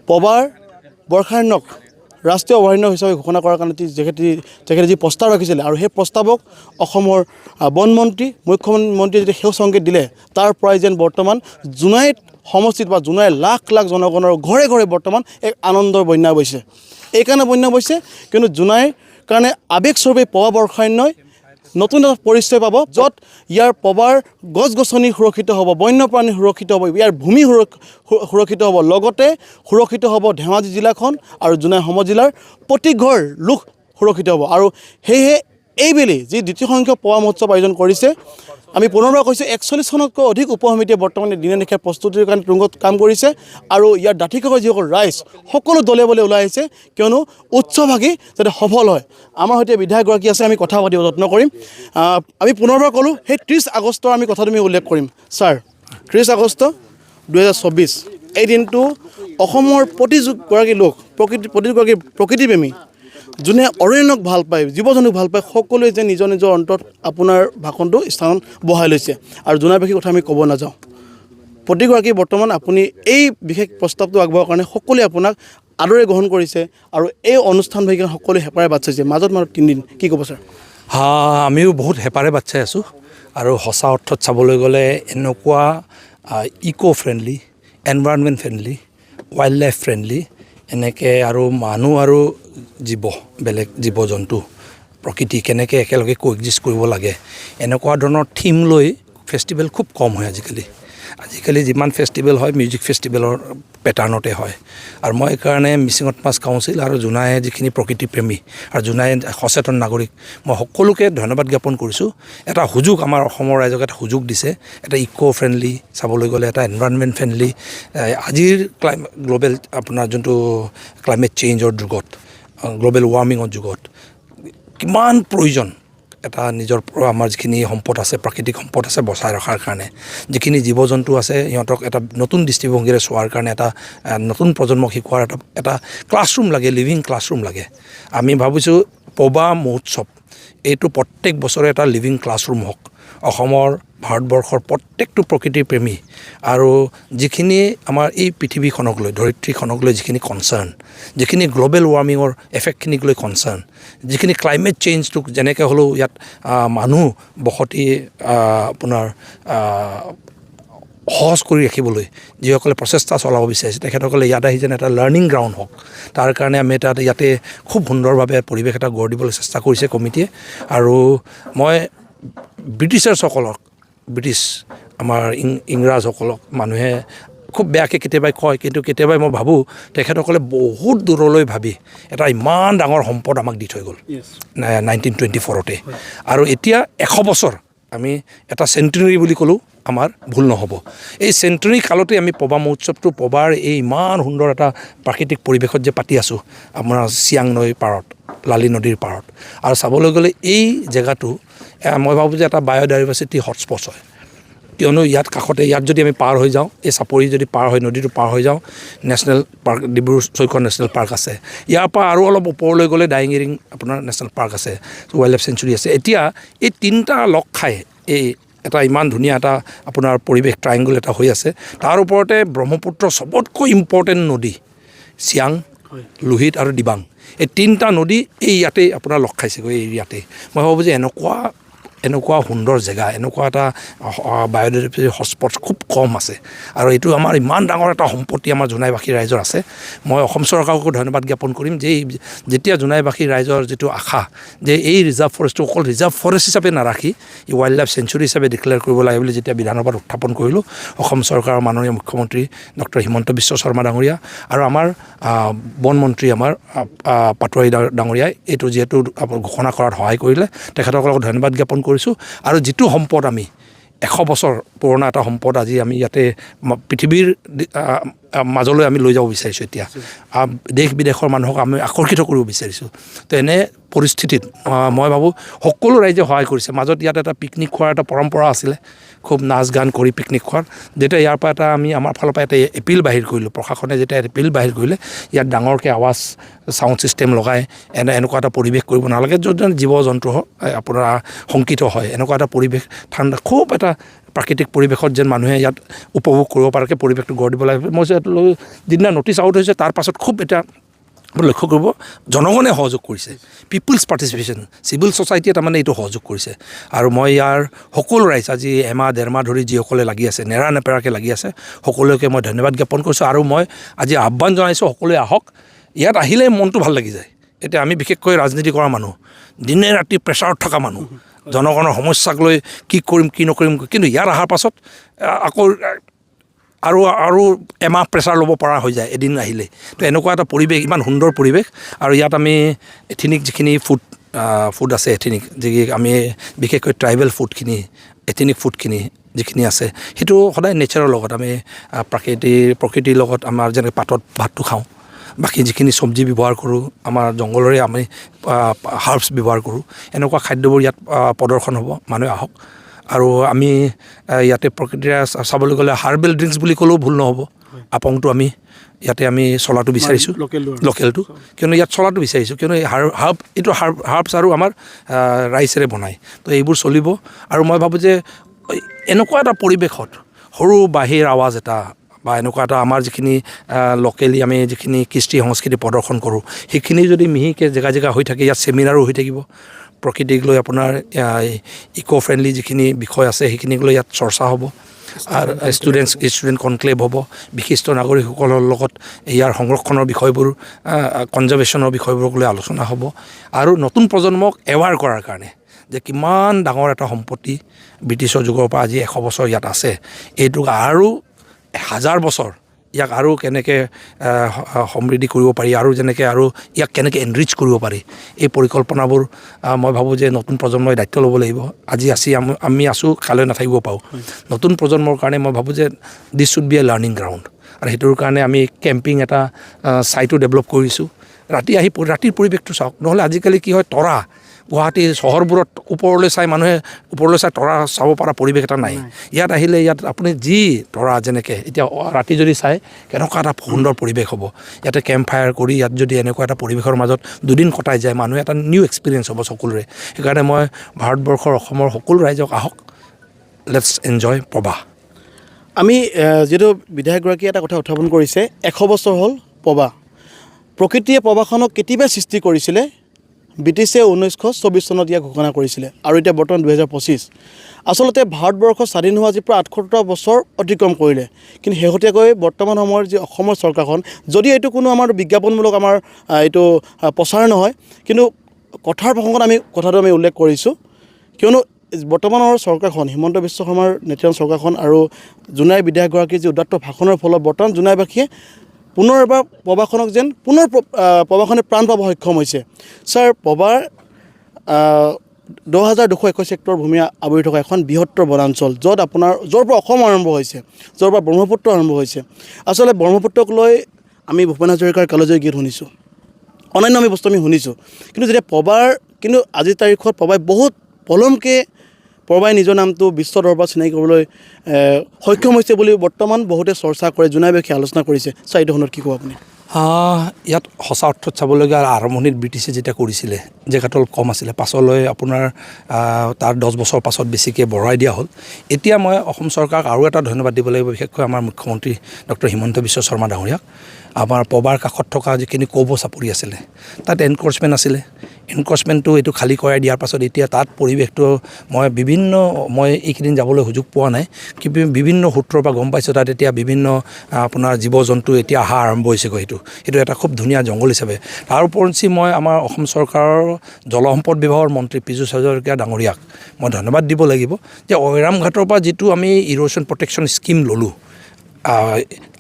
প্ৰবাৰ বৰ্ষাৰণ্যক ৰাষ্ট্ৰীয় অভয়াৰণ্য হিচাপে ঘোষণা কৰাৰ কাৰণে তেখেতে যি প্ৰস্তাৱ ৰাখিছিলে, আৰু সেই প্ৰস্তাৱক অসমৰ বনমন্ত্ৰী, মুখ্যমন্ত্ৰীয়ে যেতিয়া সেউজ সংকেত দিলে, তাৰ পৰাই যেন বৰ্তমান জোনাইত সমষ্টিত বা জোনাইৰ লাখ লাখ জনগণৰ ঘৰে ঘৰে বৰ্তমান এক আনন্দৰ বন্যা বৈছে। এইকাৰণে বন্যা বৈছে কিয়নো জোনাইৰ কাৰণে আৱেগস্বৰূপে প্ৰবাহ বৰ্ষাৰণ্যই নতুন এটা পৰিচয় পাব, য'ত ইয়াৰ প্ৰবাৰ গছ গছনি সুৰক্ষিত হ'ব, বন্যপ্ৰাণী সুৰক্ষিত হ'ব, ইয়াৰ ভূমি সুৰক্ষিত হ'ব, লগতে সুৰক্ষিত হ'ব ধেমাজি জিলাখন আৰু জোনাই সমজিলাৰ প্ৰতি ঘৰ লোক সুৰক্ষিত হ'ব। আৰু সেয়েহে এইবেলি যি দ্বিতীয় সংখ্যক প্ৰবাহ মহোৎসৱ আয়োজন কৰিছে, আমি পুনৰবাৰ কৈছোঁ 41 খনতকৈ অধিক উপ সমিতিয়ে বৰ্তমানে দিনে নিশাৰ প্ৰস্তুতিৰ কাৰণে তুংগত কাম কৰিছে, আৰু ইয়াৰ দাঁতিকাষৰ যিসকল ৰাইজ সকলো দলে বলে ওলাই আহিছে, কিয়নো উৎসৱভাগী যাতে সফল হয়। আমাৰ সৈতে বিধায়কগৰাকী আছে, আমি কথা পাতিব যত্ন কৰিম। আমি পুনৰবাৰ ক'লোঁ, সেই 30 আগষ্টৰ আমি কথাটো আমি উল্লেখ কৰিম। ছাৰ, 30 আগষ্ট 2024 এই দিনটো অসমৰ প্ৰতিগৰাকী লোক, প্ৰতিগৰাকী প্ৰকৃতিপ্ৰেমী, যোনে অৰণ্যক ভাল পায়, জীৱ জন্তুক ভাল পায়, সকলোৱে যে নিজৰ নিজৰ অন্তৰত আপোনাৰ ভাষণটো স্থানত বহাই লৈছে। আৰু জোনাইবাসীৰ কথা আমি ক'ব নাযাওঁ, প্ৰতিগৰাকী বৰ্তমান আপুনি এই বিশেষ প্ৰস্তাৱটো আগবঢ়োৱাৰ কাৰণে সকলোৱে আপোনাক আদৰে গ্ৰহণ কৰিছে, আৰু এই অনুষ্ঠানভাগী সকলোৱে হেঁপাৰে বাট চাইছে। মাজত 3 দিন কি ক'ব ছাৰ? আমিও বহুত হেঁপাৰে বাট চাই আছোঁ, আৰু সঁচা অৰ্থত চাবলৈ গ'লে এনেকুৱা eco' friendly, environment friendly, wildlife friendly, এনেকৈ আৰু মানুহ আৰু বেলেগ জীৱ জন্তু প্ৰকৃতি কেনেকৈ একেলগে কোএক্সিষ্ট কৰিব লাগে, এনেকুৱা ধৰণৰ থিম লৈ ফেষ্টিভেল খুব কম হয় আজিকালি যিমান ফেষ্টিভেল হয় মিউজিক ফেষ্টিভেলৰ পেটাৰ্ণতে হয় আৰু মই এইকাৰণে মিচিং অট'নমাছ কাউন্সিল আৰু জোনাই যিখিনি প্ৰকৃতি প্ৰেমী আৰু জোনাই সচেতন নাগৰিক মই সকলোকে ধন্যবাদ জ্ঞাপন কৰিছোঁ এটা সুযোগ আমাৰ অসমৰ ৰাইজক এটা সুযোগ দিছে এটা ইক' ফ্ৰেণ্ডলি চাবলৈ গ'লে এটা এনভাইৰনমেণ্ট ফ্ৰেণ্ডলি আজিৰ গ্ল'বেল আপোনাৰ যোনটো ক্লাইমেট চেঞ্জৰ যুগত গ্ল'বেল ৱাৰ্মিঙৰ যুগত কিমান প্ৰয়োজন এটা নিজৰ আমাৰ যিখিনি সম্পদ আছে প্ৰাকৃতিক সম্পদ আছে বচাই ৰখাৰ কাৰণে যিখিনি জীৱ জন্তু আছে সিহঁতক এটা নতুন দৃষ্টিভংগীৰে চোৱাৰ কাৰণে এটা নতুন প্ৰজন্মক শিকোৱাৰ এটা ক্লাছৰুম লাগে লিভিং ক্লাছৰুম লাগে আমি ভাবিছোঁ পবা মহোৎসৱ এইটো প্ৰত্যেক বছৰে এটা লিভিং ক্লাছৰুম হওক অসমৰ ভাৰতবৰ্ষৰ প্ৰত্যেকটো প্ৰকৃতিৰ প্ৰেমী আৰু যিখিনি আমাৰ এই পৃথিৱীখনক লৈ ধৰিত্ৰীখনক লৈ যিখিনি কনচাৰ্ণ যিখিনি গ্ল'বেল ৱাৰ্মিঙৰ এফেক্টখিনিক লৈ কনচাৰ্ণ যিখিনি ক্লাইমেট চেঞ্জটোক যেনেকৈ হ'লেও ইয়াত মানুহ বসতি আপোনাৰ সহজ কৰি ৰাখিবলৈ যিসকলে প্ৰচেষ্টা চলাব বিচাৰিছে তেখেতসকলে ইয়াত আহি যেন এটা লাৰ্ণিং গ্ৰাউণ্ড হওক তাৰ কাৰণে আমি এটা ইয়াতে খুব সুন্দৰভাৱে পৰিৱেশ এটা গঢ় দিবলৈ চেষ্টা কৰিছে কমিটিয়ে আৰু মই ব্ৰিটিছ আমাৰ ইংৰাজসকলক মানুহে খুব বেয়াকৈ কেতিয়াবাই কয় কিন্তু কেতিয়াবাই মই ভাবোঁ তেখেতসকলে বহুত দূৰলৈ ভাবি এটা ইমান ডাঙৰ সম্পদ আমাক দি থৈ গ'ল 1924 আৰু এতিয়া 100 বছৰ আমি এটা চেণ্টেনাৰী বুলি ক'লেও আমাৰ ভুল নহ'ব এই চেণ্টেনাৰী কালতে আমি পবা মহোৎসৱটো পবাৰ এই ইমান সুন্দৰ এটা প্ৰাকৃতিক পৰিৱেশত যে পাতি আছোঁ আপোনাৰ চিয়াং নৈৰ পাৰত লালি নদীৰ পাৰত আৰু চাবলৈ গ'লে এই জেগাটো মই ভাবোঁ যে এটা বায়'ডাইভাৰ্চিটি হটস্পট হয় কিয়নো ইয়াত কাষতে ইয়াত যদি আমি পাৰ হৈ যাওঁ এই চাপৰি যদি পাৰ হৈ নদীটো পাৰ হৈ যাওঁ national park Dibru-Saikhowa national park আছে ইয়াৰ পৰা আৰু অলপ ওপৰলৈ গ'লে ডাইঙিৰিং আপোনাৰ নেশ্যনেল পাৰ্ক আছে ৱাইল্ড লাইফ চেঞ্চুৰী আছে এতিয়া এই তিনিটা লগ খাই এই এটা ইমান ধুনীয়া এটা আপোনাৰ পৰিৱেশ ট্ৰাইংগল এটা হৈ আছে তাৰ ওপৰতে ব্ৰহ্মপুত্ৰ চবতকৈ ইম্পৰ্টেণ্ট নদী চিয়াং লোহিত আৰু দিবাং এই তিনিটা নদী এই ইয়াতেই আপোনাৰ লগ খাইছেগৈ এই ইয়াতে মই ভাবোঁ যে এনেকুৱা সুন্দৰ জেগা এনেকুৱা এটা বায়'ডাইভাৰ্চিটি হটস্পট খুব কম আছে আৰু এইটো আমাৰ ইমান ডাঙৰ এটা সম্পত্তি আমাৰ জোনাইবাসী ৰাইজৰ আছে মই অসম চৰকাৰকো ধন্যবাদ জ্ঞাপন কৰিম যে যেতিয়া জোনাইবাসী ৰাইজৰ যিটো আশা যে এই ৰিজাৰ্ভ ফৰেষ্টটো অকল ৰিজাৰ্ভ ফৰেষ্ট হিচাপে নাৰাখি ই ৱাইল্ড লাইফ চেঞ্চুৰী হিচাপে ডিক্লেয়াৰ কৰিব লাগে বুলি যেতিয়া বিধানসভাত উত্থাপন কৰিলোঁ অসম চৰকাৰৰ মাননীয় মুখ্যমন্ত্ৰী ডক্টৰ হিমন্ত বিশ্ব শৰ্মা ডাঙৰীয়া আৰু আমাৰ বন মন্ত্ৰী আমাৰ পাটোৱাৰী ডাঙৰীয়াই এইটো যিহেতু ঘোষণা কৰাত সহায় কৰিলে তেখেতসকলক ধন্যবাদ জ্ঞাপন কৰিছোঁ আৰু যিটো সম্পদ আমি 100 বছৰ পুৰণা এটা সম্পদ আজি আমি ইয়াতে পৃথিৱীৰ মাজলৈ আমি লৈ যাব বিচাৰিছোঁ এতিয়া দেশ বিদেশৰ মানুহক আমি আকৰ্ষিত কৰিব বিচাৰিছোঁ তো এনে পৰিস্থিতিত মই ভাবোঁ সকলো ৰাইজে সহায় কৰিছে মাজত ইয়াত এটা পিকনিক খোৱাৰ এটা পৰম্পৰা আছিলে খুব নাচ গান কৰি পিকনিক খোৱাৰ যেতিয়া ইয়াৰ পৰা এটা আমি আমাৰ ফালৰ পৰা এটা এপিল বাহিৰ কৰিলোঁ প্ৰশাসনে যেতিয়া এপিল বাহিৰ কৰিলে ইয়াত ডাঙৰকৈ আৱাজ চাউণ্ড ছিষ্টেম লগাই এনেকুৱা এটা পৰিৱেশ কৰিব নালাগে য'ত জীৱ জন্তু আপোনাৰ শংকিত হয় এনেকুৱা এটা পৰিৱেশ ঠাণ্ডা খুব এটা প্ৰাকৃতিক পৰিৱেশত যেন মানুহে ইয়াত উপভোগ কৰিব পৰাকৈ পৰিৱেশটো গঢ় দিব লাগে মই যিদিনা নটিছ আউট হৈছে তাৰ পাছত খুব এটা লক্ষ্য কৰিব জনগণে সহযোগ কৰিছে পিপুলছ পাৰ্টিচিপেশ্যন চিভিল ছ'চাইটিয়ে তাৰমানে এইটো সহযোগ কৰিছে আৰু মই ইয়াৰ সকলো ৰাইজ আজি এমাহ ডেৰমাহ ধৰি যিসকলে লাগি আছে নেৰা নেপেৰাকৈ লাগি আছে সকলোকে মই ধন্যবাদ জ্ঞাপন কৰিছোঁ আৰু মই আজি আহ্বান জনাইছোঁ সকলোৱে আহক ইয়াত আহিলে মনটো ভাল লাগি যায় এতিয়া আমি বিশেষকৈ ৰাজনীতি কৰা মানুহ দিনে ৰাতি প্ৰেছাৰত থকা মানুহ জনগণৰ সমস্যাক লৈ কি কৰিম কি নকৰিম কিন্তু ইয়াত অহাৰ পাছত আকৌ আৰু এমাহ প্ৰেছাৰ ল'ব পৰা হৈ যায় এদিন আহিলে তো এনেকুৱা এটা পৰিৱেশ ইমান সুন্দৰ পৰিৱেশ আৰু ইয়াত আমি এথেনিক যিখিনি ফুড আছে এথেনিক যি আমি বিশেষকৈ ট্ৰাইবেল ফুডখিনি এথেনিক ফুডখিনি যিখিনি আছে সেইটো সদায় নেচাৰৰ লগত আমি প্ৰকৃতিৰ লগত আমাৰ যেনে পাতত ভাতটো খাওঁ বাকী যিখিনি চব্জি ব্যৱহাৰ কৰোঁ আমাৰ জংঘলৰে আমি হাৰ্বছ ব্যৱহাৰ কৰোঁ এনেকুৱা খাদ্যবোৰ ইয়াত প্ৰদৰ্শন হ'ব মানুহে আহক আৰু আমি ইয়াতে প্ৰকৃতিৰ চাবলৈ গ'লে হাৰ্বেল ড্ৰিংকছ বুলি ক'লেও ভুল নহ'ব আপংটো আমি ইয়াতে আমি চলাটো বিচাৰিছোঁ লোকেলটো কিয়নো ইয়াত চলাটো বিচাৰিছোঁ কিয়নো এইটো হাৰ্বছ আৰু আমাৰ ৰাইচেৰে বনায় তো এইবোৰ চলিব আৰু মই ভাবোঁ যে এনেকুৱা এটা পৰিৱেশত সৰু বাহিৰ আৱাজ এটা বা এনেকুৱা এটা আমাৰ যিখিনি লোকেলি আমি যিখিনি কৃষ্টি সংস্কৃতি প্ৰদৰ্শন কৰোঁ সেইখিনি যদি মিহিকৈ জেগা হৈ থাকে ইয়াত ছেমিনাৰো হৈ থাকিব প্ৰকৃতিক লৈ আপোনাৰ ইক' ফ্ৰেণ্ডলি যিখিনি বিষয় আছে সেইখিনিক লৈ ইয়াত চৰ্চা হ'ব আৰু ষ্টুডেণ্ট কনক্লেভ হ'ব, বিশিষ্ট নাগৰিকসকলৰ লগত ইয়াৰ সংৰক্ষণৰ বিষয়বোৰ কনজাৰ্ভেশ্যনৰ বিষয়বোৰক লৈ আলোচনা হ'ব আৰু নতুন প্ৰজন্মক এৱাৰ কৰাৰ কাৰণে যে কিমান ডাঙৰ এটা সম্পত্তি ব্ৰিটিছৰ যুগৰ পৰা আজি 100 বছৰ ইয়াত আছে, এইটোক আৰু 1000 বছৰ ইয়াক আৰু কেনেকৈ সমৃদ্ধি কৰিব পাৰি আৰু যেনেকৈ আৰু ইয়াক কেনেকৈ এনৰিচ কৰিব পাৰি, এই পৰিকল্পনাবোৰ মই ভাবোঁ যে নতুন প্ৰজন্মই দায়িত্ব ল'ব লাগিব। আজি আমি আছোঁ, কালৈ নাথাকিব পাৰোঁ। নতুন প্ৰজন্মৰ কাৰণে মই ভাবোঁ যে this should be a learning ground আৰু সেইটোৰ কাৰণে আমি কেম্পিং এটা ছাইটো ডেভেলপ কৰিছোঁ। ৰাতিৰ পৰিৱেশটো চাওক, নহ'লে আজিকালি কি হয়, তৰা গুৱাহাটীৰ চহৰবোৰত ওপৰলৈ চাই মানুহে ওপৰলৈ চাই তৰা চাব পৰা পৰিৱেশ এটা নাই। ইয়াত আহিলে ইয়াত আপুনি যি তৰা যেনেকৈ এতিয়া ৰাতি যদি চাই কেনেকুৱা এটা সুন্দৰ পৰিৱেশ হ'ব। ইয়াতে কেম্প ফায়াৰ কৰি ইয়াত যদি এনেকুৱা এটা পৰিৱেশৰ মাজত দুদিন কটাই যায়, মানুহে এটা নিউ এক্সপিৰিয়েঞ্চ হ'ব সকলোৰে। সেইকাৰণে মই ভাৰতবৰ্ষৰ অসমৰ সকলো ৰাইজক আহক, লেটছ এনজয় পবা। আমি যিহেতু বিধায়কগৰাকীয়ে এটা কথা উত্থাপন কৰিছে, 100 বছৰ হ'ল পবা। প্ৰকৃতিয়ে পবাখনক কেতিয়াবা সৃষ্টি কৰিছিলে, ব্ৰিটিছে 1924 চনত ইয়াক ঘোষণা কৰিছিলে আৰু এতিয়া বৰ্তমান 2025। আচলতে ভাৰতবৰ্ষ স্বাধীন হোৱা আজি প্ৰায় 78 বছৰ অতিক্ৰম কৰিলে, কিন্তু শেহতীয়াকৈ বৰ্তমান সময়ৰ যি অসমৰ চৰকাৰখন, যদি এইটো কোনো আমাৰ বিজ্ঞাপনমূলক আমাৰ এইটো প্ৰচাৰ নহয়, কিন্তু কথাৰ প্ৰসংগত কথাটো আমি উল্লেখ কৰিছোঁ, কিয়নো বৰ্তমানৰ চৰকাৰখন হিমন্ত বিশ্ব শৰ্মাৰ নেতৃত্বৰ চৰকাৰখন আৰু জোনাই বিধায়কগৰাকীৰ যি উদাত্ত ভাষণৰ ফলত বৰ্তমান জোনাইবাসীয়ে পুনৰ এবাৰ পবাখনক যেন পুনৰ পবাখনে প্ৰাণ পাব সক্ষম হৈছে। ছাৰ, পবাৰ 10,221 হেক্টৰ ভূমি আৱৰি থকা এখন বৃহত্তৰ বনাঞ্চল, য'ৰ পৰা অসম আৰম্ভ হৈছে, য'ৰ পৰা ব্ৰহ্মপুত্ৰ আৰম্ভ হৈছে। আচলতে ব্ৰহ্মপুত্ৰক লৈ আমি ভূপেন হাজৰিকাৰ কালজয়ী গীত শুনিছোঁ, অন্যান্য আমি বস্তু আমি শুনিছোঁ, কিন্তু যেতিয়া কিন্তু আজিৰ তাৰিখত পবাই বহুত পলমকৈ নিজৰ নামটো বিশ্ব দৰবাৰত চিনাকি কৰিবলৈ সক্ষম হৈছে বুলি বৰ্তমান বহুতে চৰ্চা কৰে, জোনাইবাসীয়ে আলোচনা কৰিছে। ছাৰ, এইটো শুনত কি ক'ব আপুনি? ইয়াত সঁচা অৰ্থত চাবলগীয়া আৰম্ভণিত ব্ৰিটিছে যেতিয়া কৰিছিলে জেগাটো অলপ কম আছিলে, পাছলৈ আপোনাৰ তাৰ 10 বছৰ পাছত বেছিকৈ বঢ়াই দিয়া হ'ল। এতিয়া মই অসম চৰকাৰক আৰু এটা ধন্যবাদ দিব লাগিব, বিশেষকৈ আমাৰ মুখ্যমন্ত্ৰী ডক্টৰ হিমন্ত বিশ্ব শৰ্মা ডাঙৰীয়াক। আমাৰ পবাৰ কাষত থকা যিখিনি কৌব চাপৰি আছিলে তাত এনক্ৰচমেণ্ট আছিলে, এনক্ৰচমেণ্টটো এইটো খালী কৰাই দিয়াৰ পাছত এতিয়া তাত পৰিৱেশটো মই এইকেইদিন যাবলৈ সুযোগ পোৱা নাই, কিন্তু বিভিন্ন সূত্ৰৰ পৰা গম পাইছোঁ তাত এতিয়া বিভিন্ন আপোনাৰ জীৱ জন্তু এতিয়া অহা আৰম্ভ হৈছেগৈ। সেইটো এটা খুব ধুনীয়া জংঘল হিচাপে। তাৰ ওপৰঞ্চি মই আমাৰ অসম চৰকাৰৰ জলসম্পদ বিভাগৰ মন্ত্ৰী পীযুষ হাজৰিকা ডাঙৰীয়াক মই ধন্যবাদ দিব লাগিব যে ঐৰাম ঘাটৰ পৰা যিটো আমি ইৰোশ্যন প্ৰটেকশ্যন স্কিম ল'লোঁ,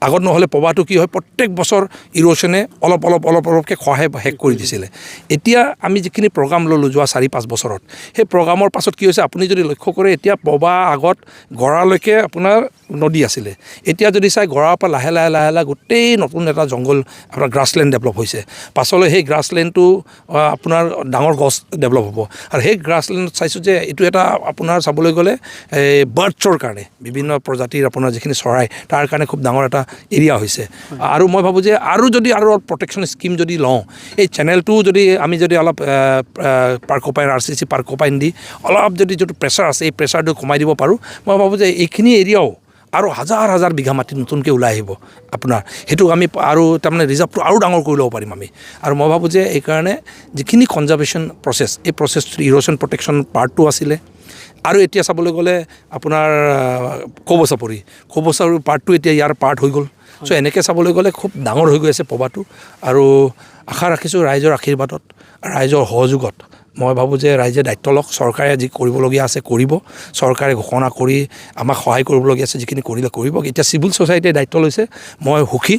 আগত নহ'লে পবাটো কি হয়, প্ৰত্যেক বছৰ ইৰোশ্যনে অলপকৈ শেষ কৰি দিছিলে। এতিয়া আমি যিখিনি প্ৰগ্ৰাম ল'লোঁ যোৱা 4-5 বছৰত, সেই প্ৰগ্ৰামৰ পাছত কি হৈছে, আপুনি যদি লক্ষ্য কৰে এতিয়া পবা আগত গড়ালৈকে আপোনাৰ নদী আছিলে, এতিয়া যদি চাই গড়াৰ পৰা লাহে লাহে গোটেই নতুন এটা জংঘল আপোনাৰ গ্ৰাছলেণ্ড ডেভেলপ হৈছে। পাছলৈ সেই গ্ৰাছলেণ্ডটো আপোনাৰ ডাঙৰ গছ ডেভেলপ হ'ব আৰু সেই গ্ৰাছলেণ্ডত চাইছোঁ যে এইটো এটা আপোনাৰ চাবলৈ গ'লে বাৰ্ডছৰ কাৰণে বিভিন্ন প্ৰজাতিৰ আপোনাৰ যিখিনি চৰাই তাৰ কাৰণে খুব ডাঙৰ এটা এৰিয়া হৈছে। আৰু মই ভাবোঁ যে আৰু অলপ প্ৰটেকশ্যন স্কিম যদি লওঁ, এই চেনেলটোও যদি আমি অলপ পাৰ্কোপাইন RCC পাৰ্কোপাইন দি অলপ যিটো প্ৰেছাৰ আছে এই প্ৰেছাৰটো কমাই দিব পাৰোঁ, মই ভাবোঁ যে এইখিনি এৰিয়াও আৰু হাজাৰ বিঘা মাটি নতুনকৈ ওলাই আহিব আপোনাৰ। সেইটো আমি আৰু তাৰমানে ৰিজাৰ্ভটো আৰু ডাঙৰ কৰি ল'ব পাৰিম আমি। আৰু মই ভাবোঁ যে এইকাৰণে যিখিনি কনজাৰ্ভেশ্যন প্ৰচেছ, এই প্ৰচেছটো ইৰোশ্যন প্ৰটেকশ্যন পাৰ্টটো আছিলে। আৰু এতিয়া চাবলৈ গ'লে আপোনাৰ কৌব চাপৰি পাৰ্টটো এতিয়া ইয়াৰ পাৰ্ট হৈ গ'ল। চ' এনেকৈ চাবলৈ গ'লে খুব ডাঙৰ হৈ গৈ আছে পবাটো। আৰু আশা ৰাখিছোঁ ৰাইজৰ আশীৰ্বাদত, ৰাইজৰ সহযোগত মই ভাবোঁ যে ৰাইজে দায়িত্ব লওক, চৰকাৰে যি কৰিবলগীয়া আছে কৰিব, চৰকাৰে ঘোষণা কৰি আমাক সহায় কৰিবলগীয়া আছে যিখিনি কৰিব। এতিয়া চিভিল ছ'চাইটিয়ে দায়িত্ব লৈছে, মই সুখী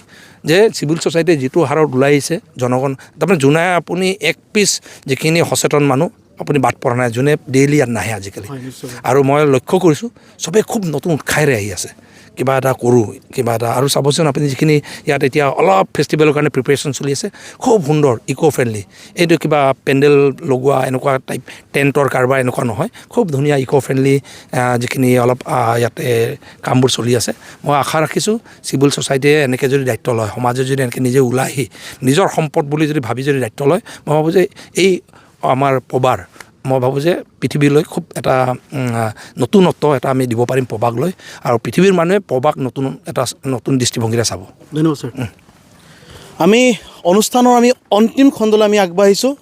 যে চিভিল ছ'চাইটিয়ে যিটো হাৰত ওলাই আহিছে জনগণ, তাৰমানে জোনাই আপুনি এক পিচ যিখিনি সচেতন মানুহ আপুনি বাদ পৰা নাই, যোনে ডেইলি ইয়াত নাহে আজিকালি। আৰু মই লক্ষ্য কৰিছোঁ চবেই খুব নতুন উৎসাহেৰে আহি আছে, কিবা এটা কৰোঁ কিবা এটা। আৰু চাবচোন আপুনি যিখিনি ইয়াত এতিয়া অলপ ফেষ্টিভেলৰ কাৰণে প্ৰিপেৰেশ্যন চলি আছে, খুব সুন্দৰ ইক' ফ্ৰেণ্ডলি, এইটো কিবা পেণ্ডেল লগোৱা এনেকুৱা টাইপ টেণ্টৰ কাৰবাৰ এনেকুৱা নহয়, খুব ধুনীয়া ইক' ফ্ৰেণ্ডলি যিখিনি অলপ ইয়াতে কামবোৰ চলি আছে। মই আশা ৰাখিছোঁ চিভিল ছ'চাইটিয়ে এনেকৈ যদি দায়িত্ব লয়, সমাজে যদি এনেকৈ নিজে ওলাই আহি নিজৰ সম্পদ বুলি যদি ভাবি যদি দায়িত্ব লয়, মই ভাবোঁ যে এই আমাৰ পবাৰ মই ভাবোঁ যে পৃথিৱীলৈ খুব এটা নতুনত্ব এটা আমি দিব পাৰিম পবাক লৈ, আৰু পৃথিৱীৰ মানুহে পবাক নতুন দৃষ্টিভংগীৰে চাব। ধন্যবাদ ছাৰ। আমি অনুষ্ঠানৰ অন্তিম খণ্ডলৈ আমি আগবাঢ়িছোঁ।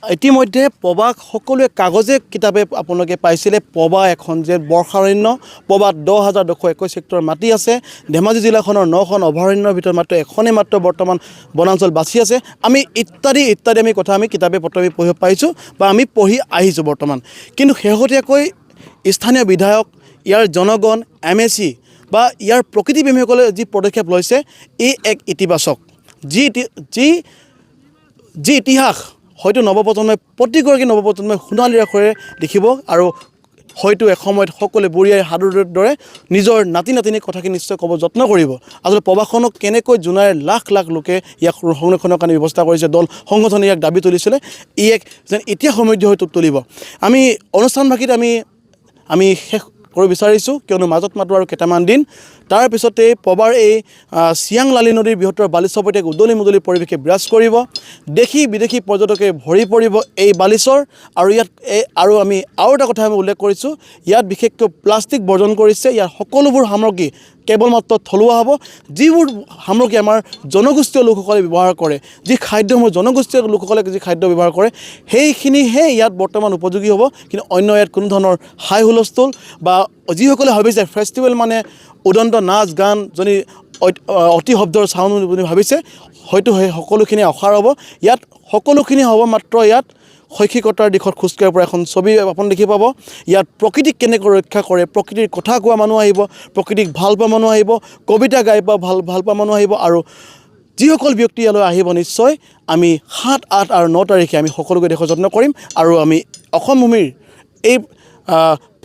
ইতিমধ্যে পবাক সকলোৱে কাগজে কিতাপে আপোনালোকে পাইছিলে পবা এখন যে বৰ্ষাৰণ্য পবাত 10,221 হেক্টৰ মাটি আছে ধেমাজি জিলাখনৰ 9খন অভয়াৰণ্যৰ ভিতৰত মাত্ৰ এখনেই মাত্ৰ বৰ্তমান বনাঞ্চল বাছি আছে আমি ইত্যাদি আমি কথা আমি কিতাপে পত্ৰ পঢ়িব পাইছোঁ বা আমি পঢ়ি আহিছোঁ বৰ্তমান কিন্তু শেহতীয়াকৈ স্থানীয় বিধায়ক ইয়াৰ জনগণ MAC বা ইয়াৰ প্ৰকৃতিপ্ৰেমীসকলে যি পদক্ষেপ লৈছে ই এক ইতিবাচক যি ইতিহাস হয়তো নৱপ্ৰজন্মই প্ৰতিগৰাকী নৱপ্ৰজন্মই সোণালী আখৰেৰে লিখিব আৰু হয়তো এসময়ত সকলোৱে বুঢ়ীয়াই সাধুৰ দৰে নিজৰ নাতি নাতিনীৰ কথাখিনি নিশ্চয় ক'ব যত্ন কৰিব আচলতে পবাখনক কেনেকৈ জোনাইৰ লাখ লাখ লোকে ইয়াক সংৰক্ষণৰ কাৰণে ব্যৱস্থা কৰিছে দল সংগঠনে ইয়াক দাবী তুলিছিলে ই এক যেন এতিয়া সমৃদ্ধ হৈ তুলিব আমি অনুষ্ঠানভাগিত আমি শেষ কৰিব বিচাৰিছোঁ কিয়নো মাজত মাত্ৰ আৰু কেইটামান দিন তাৰ পিছতে পবাৰ এই চিয়াং লালি নদীৰ বৃহত্তৰ বালিচৰত এক উদলি মুদলি পৰিৱেশে বিৰাজ কৰিব দেশী বিদেশী পৰ্যটকে ভৰি পৰিব এই বালিচৰ আৰু ইয়াত আৰু আমি আৰু এটা কথা আমি উল্লেখ কৰিছোঁ ইয়াত বিশেষকৈ প্লাষ্টিক বৰ্জন কৰিছে ইয়াৰ সকলোবোৰ সামগ্ৰী কেৱল মাত্ৰ থলুৱা হ'ব যিবোৰ সামগ্ৰী আমাৰ জনগোষ্ঠীয় লোকসকলে ব্যৱহাৰ কৰে যি খাদ্যসমূহ জনগোষ্ঠীয় লোকসকলে যি খাদ্য ব্যৱহাৰ কৰে সেইখিনিহে ইয়াত বৰ্তমান উপযোগী হ'ব কিন্তু অন্য ইয়াত কোনো ধৰণৰ হাই হুলস্থুল বা যিসকলে ভাবিছে ফেষ্টিভেল মানে উদন্ত নাচ গান যদি অতি শব্দৰ চাউণ্ড বুলি ভাবিছে হয়তো সেই সকলোখিনি অসাৰ হ'ব ইয়াত সকলোখিনি হ'ব মাত্ৰ ইয়াত শৈক্ষিকতাৰ দিশত খোজকাঢ়িব পৰা এখন ছবি আপুনি দেখি পাব ইয়াত প্ৰকৃতিক কেনেকৈ ৰক্ষা কৰে প্ৰকৃতিৰ কথা কোৱা মানুহ আহিব প্ৰকৃতিক ভাল পোৱা মানুহ আহিব কবিতা গাই ভাল পোৱা মানুহ আহিব আৰু যিসকল ব্যক্তি ইয়ালৈ আহিব নিশ্চয় আমি 7, 8 আৰু 9 তাৰিখে আমি সকলোকে দেখাৰ যত্ন কৰিম আৰু আমি অসম ভূমিৰ এই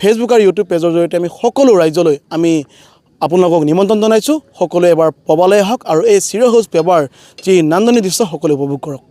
ফেচবুক আৰু ইউটিউব পেজৰ জৰিয়তে আমি সকলো ৰাজ্যলৈ আমি আপোনালোকক নিমন্ত্ৰণ জনাইছোঁ সকলোৱে এবাৰ পবালৈ আহক আৰু এই চিৰসেউজ পেবাৰ যি নান্দনিক দৃশ্য সকলোৱে উপভোগ কৰক